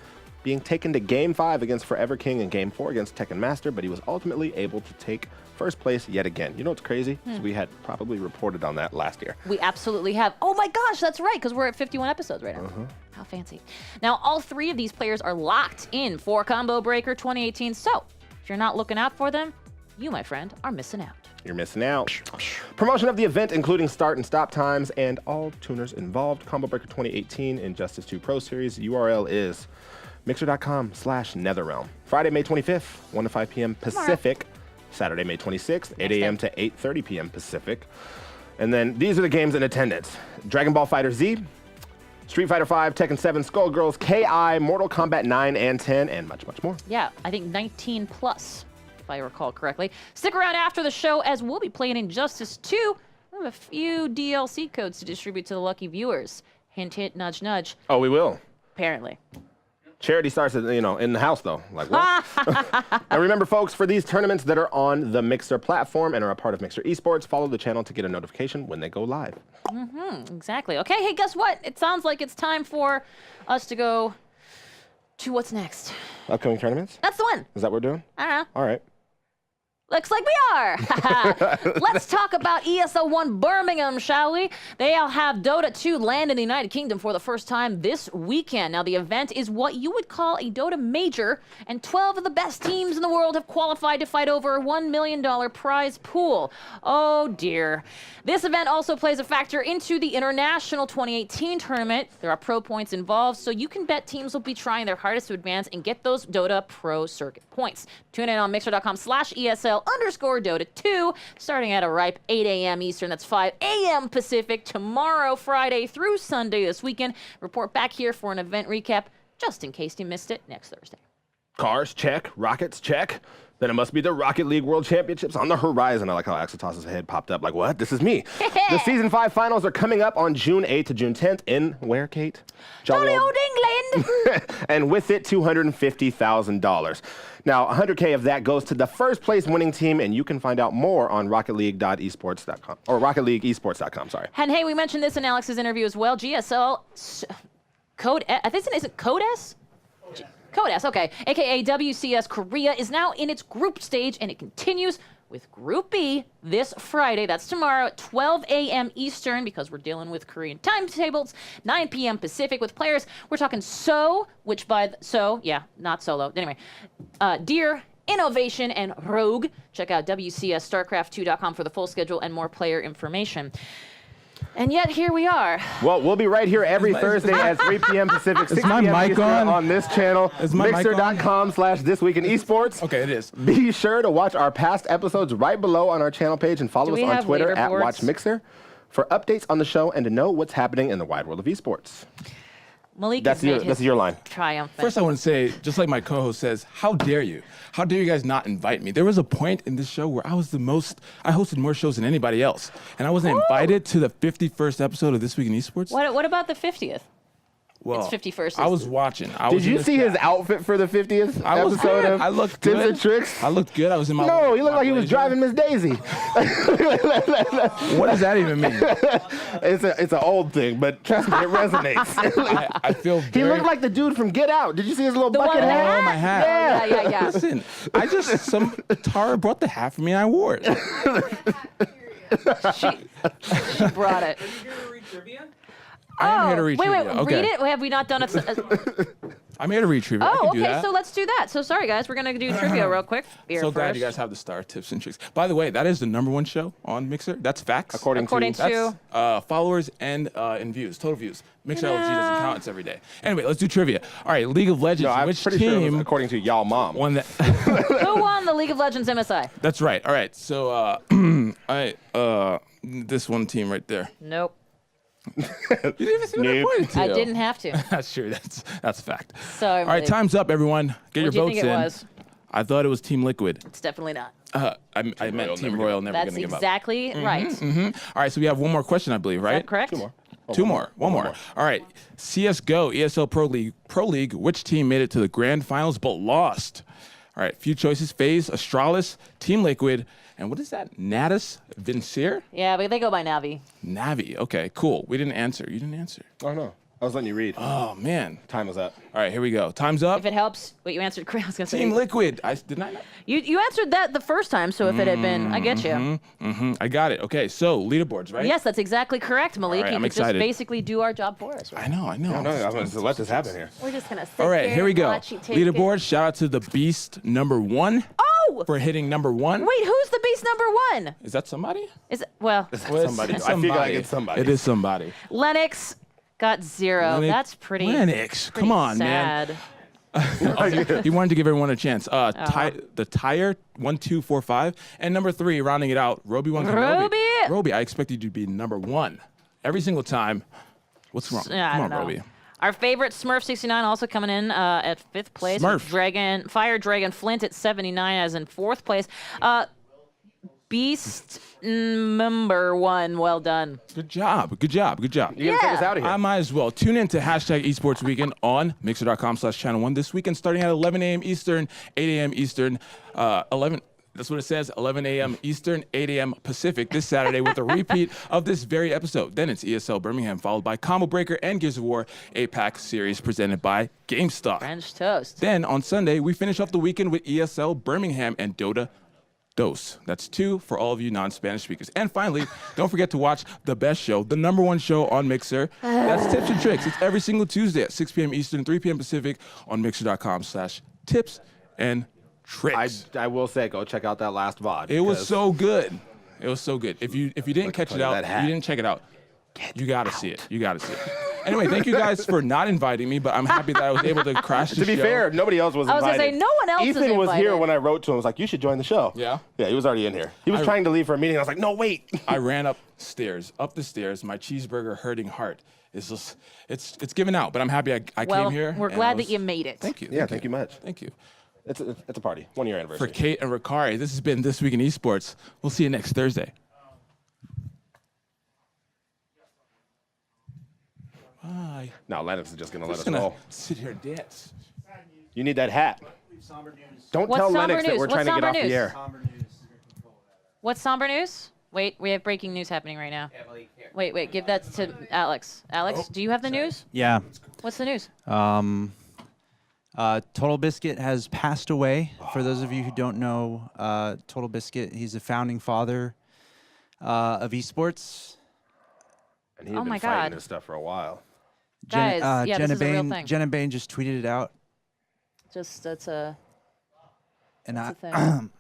Speaker 2: being taken to Game 5 against Forever King and Game 4 against Tekken Master, but he was ultimately able to take first place yet again. You know what's crazy? So we had probably reported on that last year.
Speaker 1: We absolutely have. Oh my gosh, that's right, because we're at 51 episodes right now. How fancy. Now, all 3 of these players are locked in for Combo Breaker 2018, so if you're not looking out for them, you, my friend, are missing out.
Speaker 2: You're missing out. Promotion of the event, including start and stop times and all tuners involved. Combo Breaker 2018 Injustice 2 Pro Series. URL is mixer.com/netherrealm. Friday, May 25th, 1 to 5 p.m. Pacific. Saturday, May 26th, 8 a.m. to 8:30 p.m. Pacific. And then these are the games in attendance. Dragon Ball Fighter Z, Street Fighter V, Tekken 7, Skullgirls, KI, Mortal Kombat 9 and 10, and much, much more.
Speaker 1: Yeah, I think 19 plus, if I recall correctly. Stick around after the show as we'll be playing Injustice 2. We have a few DLC codes to distribute to the lucky viewers. Hint, hint, nudge, nudge.
Speaker 2: Oh, we will.
Speaker 1: Apparently.
Speaker 2: Charity starts, in the house, though. Like, what? And remember, folks, for these tournaments that are on the Mixer platform and are a part of Mixer Esports, follow the channel to get a notification when they go live.
Speaker 1: Exactly. Okay, hey, guess what? It sounds like it's time for us to go to what's next.
Speaker 2: Upcoming tournaments?
Speaker 1: That's the one.
Speaker 2: Is that what we're doing?
Speaker 1: I don't know.
Speaker 2: All right.
Speaker 1: Looks like we are. Let's talk about ESL 1 Birmingham, shall we? They'll have Dota 2 land in the United Kingdom for the first time this weekend. Now, the event is what you would call a Dota major, and 12 of the best teams in the world have qualified to fight over a $1 million prize pool. Oh, dear. This event also plays a factor into the International 2018 tournament. There are pro points involved, so you can bet teams will be trying their hardest to advance and get those Dota Pro Circuit points. Tune in on mixer.com/ESL_Dota 2, starting at a ripe 8 a.m. Eastern. That's 5 a.m. Pacific tomorrow, Friday through Sunday this weekend. Report back here for an event recap, just in case you missed it, next Thursday.
Speaker 2: Cars, check. Rockets, check. Then it must be the Rocket League World Championships on the horizon. I like how Axeltoss's head popped up like, what? This is me. The Season 5 finals are coming up on June 8th to June 10th in where, Kate?
Speaker 1: Jolly old England!
Speaker 2: And with it, $250,000. Now, $100K of that goes to the first place winning team, and you can find out more on rocketleague.esports.com, or rocketleagueesports.com, sorry.
Speaker 1: And hey, we mentioned this in Alex's interview as well. GSL, Code S, I think is it Code S? Code S, okay. AKA WCS Korea is now in its group stage, and it continues with Group B this Friday. That's tomorrow at 12 a.m. Eastern, because we're dealing with Korean timetables, 9 p.m. Pacific with players. We're talking So, which by yeah, not solo. Anyway, Deer, Innovation, and Rogue. Check out WCSStarcraft2.com for the full schedule and more player information. And yet, here we are.
Speaker 2: Well, we'll be right here every Thursday at 3 p.m. Pacific, 6
Speaker 8: my
Speaker 2: p.m.
Speaker 8: mic
Speaker 2: Eastern
Speaker 8: on?
Speaker 2: this channel,
Speaker 8: Is my mic on?
Speaker 2: mixer.com/thisweekinesports.
Speaker 8: Okay, it is.
Speaker 2: Be sure to watch our past episodes right below on our channel page and follow
Speaker 1: Do
Speaker 2: us
Speaker 1: we
Speaker 2: on
Speaker 1: have
Speaker 2: Twitter at
Speaker 1: leaderboards?
Speaker 2: WatchMixer for updates on the show and to know what's happening in the wide world of esports.
Speaker 1: Malik
Speaker 2: That's
Speaker 1: has made his
Speaker 2: your line.
Speaker 1: triumphant.
Speaker 8: First, I want to say, just like my co-host says, how dare you? How dare you guys not invite me? There was a point in this show where I hosted more shows than anybody else, and I wasn't invited to the 51st episode of This Week in Esports.
Speaker 1: What about the 50th?
Speaker 8: Well,
Speaker 1: It's 51st.
Speaker 8: I was watching.
Speaker 2: Did you see his outfit for the 50th
Speaker 8: I was
Speaker 2: episode
Speaker 8: good.
Speaker 2: of
Speaker 8: I looked
Speaker 2: Tips
Speaker 8: good.
Speaker 2: and Tricks?
Speaker 8: I looked good. I was in my
Speaker 2: No, he looked like he was
Speaker 8: blazer.
Speaker 2: driving Miss Daisy.
Speaker 8: What does that even mean?
Speaker 2: It's an old thing, but trust me, it resonates.
Speaker 8: I feel
Speaker 2: He
Speaker 8: very...
Speaker 2: looked like the dude from Get Out. Did you see his little
Speaker 1: The
Speaker 2: bucket
Speaker 1: one
Speaker 2: hat?
Speaker 8: Oh, my hat.
Speaker 1: Yeah.
Speaker 8: Listen, Tara brought the hat for me and I wore it.
Speaker 1: She brought it.
Speaker 4: Are you here to read trivia?
Speaker 8: I am here to read
Speaker 1: wait,
Speaker 8: trivia. Okay.
Speaker 1: read it? Have we not done it?
Speaker 8: I'm here to read trivia. I
Speaker 1: Oh,
Speaker 8: can do
Speaker 1: okay,
Speaker 8: that.
Speaker 1: so let's do that. So sorry, guys, we're gonna do trivia real quick. Here
Speaker 8: So
Speaker 1: first.
Speaker 8: glad you guys have the star tips and tricks. By the way, that is the #1 show on Mixer. That's facts.
Speaker 2: According
Speaker 1: to
Speaker 8: That's followers and in views, total views. Mixer LG doesn't count. It's every day. Anyway, let's do trivia. All right, League of Legends.
Speaker 2: No, I'm
Speaker 8: Which
Speaker 2: pretty sure it was
Speaker 8: team
Speaker 2: according to y'all mom.
Speaker 8: won that?
Speaker 1: Who won the League of Legends MSI?
Speaker 8: That's right. All right. So this one team right there.
Speaker 1: Nope.
Speaker 8: You didn't even see what I
Speaker 2: Nope.
Speaker 8: pointed to.
Speaker 1: I didn't have to.
Speaker 8: That's true. That's a fact.
Speaker 1: Sorry.
Speaker 8: All right, time's up, everyone. Get
Speaker 1: What do
Speaker 8: your
Speaker 1: you
Speaker 8: votes
Speaker 1: think it
Speaker 8: in.
Speaker 1: was?
Speaker 8: I thought it was Team Liquid.
Speaker 1: It's definitely not.
Speaker 8: I meant Team Royal never
Speaker 1: That's
Speaker 8: gonna give up.
Speaker 1: exactly right.
Speaker 8: All right, so we have one more question, I believe,
Speaker 1: Is
Speaker 8: right?
Speaker 1: that correct?
Speaker 8: Two more. One more. All right. CS:GO ESL Pro League. Which team made it to the grand finals but lost? All right. Few choices: FaZe, Astralis, Team Liquid, and what is that? Natus, Vincere,
Speaker 1: Yeah, but they go by Navi.
Speaker 8: Navi. Okay, cool. We didn't answer. You didn't answer.
Speaker 2: Oh no, I was letting you read.
Speaker 8: Oh man.
Speaker 2: Time was up.
Speaker 8: All right, here we go. Time's up.
Speaker 1: If it helps, wait, you answered correct. I was gonna say.
Speaker 8: Team Liquid. Didn't I?
Speaker 1: You answered that the first time, so if it had been, I get you.
Speaker 8: I got it. Okay, so leaderboards, right?
Speaker 1: Yes, that's exactly correct, Malik.
Speaker 8: All right,
Speaker 1: you
Speaker 8: I'm
Speaker 1: could just
Speaker 8: excited.
Speaker 1: basically do our job for us. Right?
Speaker 8: I know.
Speaker 2: No, I'm going to let this happen here.
Speaker 1: We're just gonna sit
Speaker 8: All right, here we
Speaker 1: and
Speaker 8: go.
Speaker 1: watch you take it.
Speaker 8: Leaderboard. Shout out to the Beast #1
Speaker 1: Oh!
Speaker 8: for hitting #1.
Speaker 1: Wait, who's the beast #1?
Speaker 8: Is that somebody?
Speaker 1: Is it, well,
Speaker 2: Somebody. I feel like it's somebody.
Speaker 8: It is somebody.
Speaker 1: Lennox got 0.
Speaker 8: Lennox-
Speaker 1: That's pretty.
Speaker 8: Lennox,
Speaker 1: pretty
Speaker 8: come on,
Speaker 1: sad.
Speaker 8: man. He wanted to give everyone a chance. The Tire 1245 and #3 rounding it out. Roby won.
Speaker 1: Roby!
Speaker 8: Roby, I expected you to be #1 every single time. What's wrong?
Speaker 1: Yeah, I
Speaker 8: Come
Speaker 1: don't
Speaker 8: on,
Speaker 1: know.
Speaker 8: Roby.
Speaker 1: Our favorite Smurf 69 also coming in at 5th place.
Speaker 8: Smurf.
Speaker 1: Fire Dragon Flint at 79 as in 4th place. Beast #1. Well done.
Speaker 8: Good job. Good job. Good job.
Speaker 2: You got to take us out of here.
Speaker 8: I might as well. Tune in to #Esports Weekend on Mixer.com/Channel 1 this weekend, starting at 11 a.m. Eastern, 8 a.m. Eastern, 11. That's what it says, 11 a.m. Eastern, 8 a.m. Pacific this Saturday with a repeat of this very episode. Then it's ESL Birmingham, followed by Combo Breaker and Gears of War APAC series presented by GameStop.
Speaker 1: French toast.
Speaker 8: Then on Sunday, we finish off the weekend with ESL Birmingham and Dota Dos. That's 2 for all of you non-Spanish speakers. And finally, don't forget to watch the best show, the #1 show on Mixer. That's Tips and Tricks. It's every single Tuesday at 6 p.m. Eastern, 3 p.m. Pacific on Mixer.com/tips and tricks.
Speaker 2: I will say, go check out that last VOD.
Speaker 8: It was
Speaker 2: because
Speaker 8: so good. It was so good. If you didn't catch it out,
Speaker 2: that hat.
Speaker 8: you didn't check it out, you gotta see it. You gotta see it. Anyway, thank you guys for not inviting me, but I'm happy that I was able to crash the
Speaker 2: To be
Speaker 8: show.
Speaker 2: fair, nobody else was
Speaker 1: I was
Speaker 2: invited.
Speaker 1: gonna say, no one else is
Speaker 2: Ethan was here
Speaker 1: invited.
Speaker 2: when I wrote to him. I was like, you should join the show.
Speaker 8: Yeah?
Speaker 2: Yeah, he was already in here. He was trying to leave for a meeting. I was like, no, wait.
Speaker 8: I ran up the stairs. My cheeseburger hurting heart is just, it's giving out, but I'm happy I
Speaker 1: Well,
Speaker 8: came here.
Speaker 1: we're
Speaker 8: and
Speaker 1: glad
Speaker 8: I was-
Speaker 1: that you made it.
Speaker 8: Thank you.
Speaker 2: Yeah, thank you much.
Speaker 8: Thank you.
Speaker 2: It's a party. 1 year
Speaker 8: For
Speaker 2: anniversary.
Speaker 8: Kate and Rukari, this has been This Week in Esports. We'll see you next Thursday. Bye.
Speaker 2: No, Lennox is just going to let us
Speaker 8: Just gonna
Speaker 2: go.
Speaker 8: sit here and dance.
Speaker 2: You need that hat. Don't
Speaker 1: What's
Speaker 2: tell
Speaker 1: somber
Speaker 2: Lennox that
Speaker 1: news?
Speaker 2: we're
Speaker 1: What's
Speaker 2: trying to get
Speaker 1: somber
Speaker 2: off the
Speaker 1: news?
Speaker 2: air.
Speaker 1: What's somber news? Wait, we have breaking news happening right now. Wait, give that to Alex. Alex, do you have the news?
Speaker 6: Yeah.
Speaker 1: What's the news?
Speaker 6: Total Biscuit has passed away. For those of you who don't know, Total Biscuit, he's the founding father of esports.
Speaker 2: And he had
Speaker 1: Oh
Speaker 2: been
Speaker 1: my
Speaker 2: fighting
Speaker 1: God.
Speaker 2: this stuff for a while.
Speaker 1: Guys, yeah, this
Speaker 6: Jenna
Speaker 1: is a real
Speaker 6: Bain,
Speaker 1: thing.
Speaker 6: Jenna Bain just tweeted it out,
Speaker 1: Just that's a
Speaker 6: and
Speaker 1: that's a thing.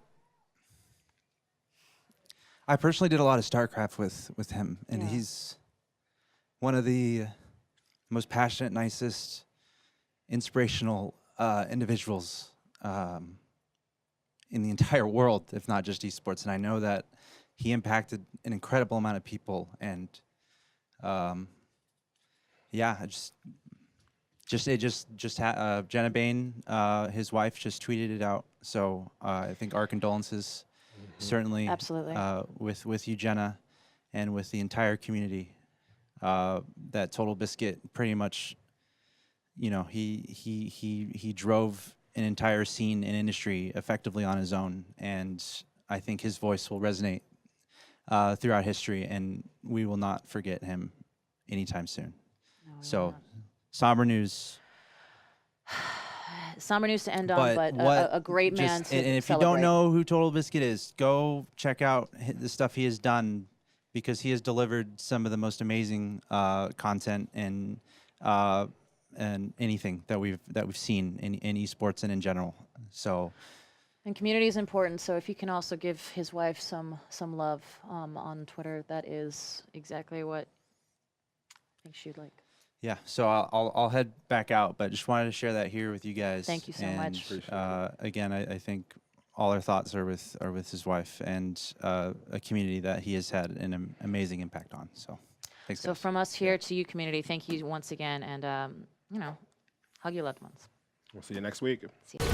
Speaker 6: I personally did a lot of StarCraft with him, and he's one of the most passionate, nicest, inspirational individuals in the entire world, if not just esports. And I know that he impacted an incredible amount of people. And yeah, Jenna Bain, his wife, just tweeted it out. So I think our condolences, certainly,
Speaker 1: Absolutely.
Speaker 6: with you, Jenna, and with the entire community. That Total Biscuit pretty much, you know, he drove an entire scene and industry effectively on his own, and I think his voice will resonate throughout history, and we will not forget him anytime soon. So, somber news.
Speaker 1: Somber news to end on, but a great man to
Speaker 6: and if
Speaker 1: celebrate.
Speaker 6: you don't know who Total Biscuit is, go check out the stuff he has done because he has delivered some of the most amazing content and anything that we've seen in esports and in general. So.
Speaker 1: And community is important, so if you can also give his wife some love on Twitter, that is exactly what I think she'd like.
Speaker 6: Yeah, so I'll head back out, but just wanted to share that here with you guys.
Speaker 1: Thank you so much.
Speaker 6: Again, I think all our thoughts are with his wife and a community that he has had an amazing impact on. So, thanks.
Speaker 1: So
Speaker 6: guys.
Speaker 1: from us here to you, community, thank you once again, and hug your loved ones.
Speaker 2: We'll see you next week.
Speaker 1: See you.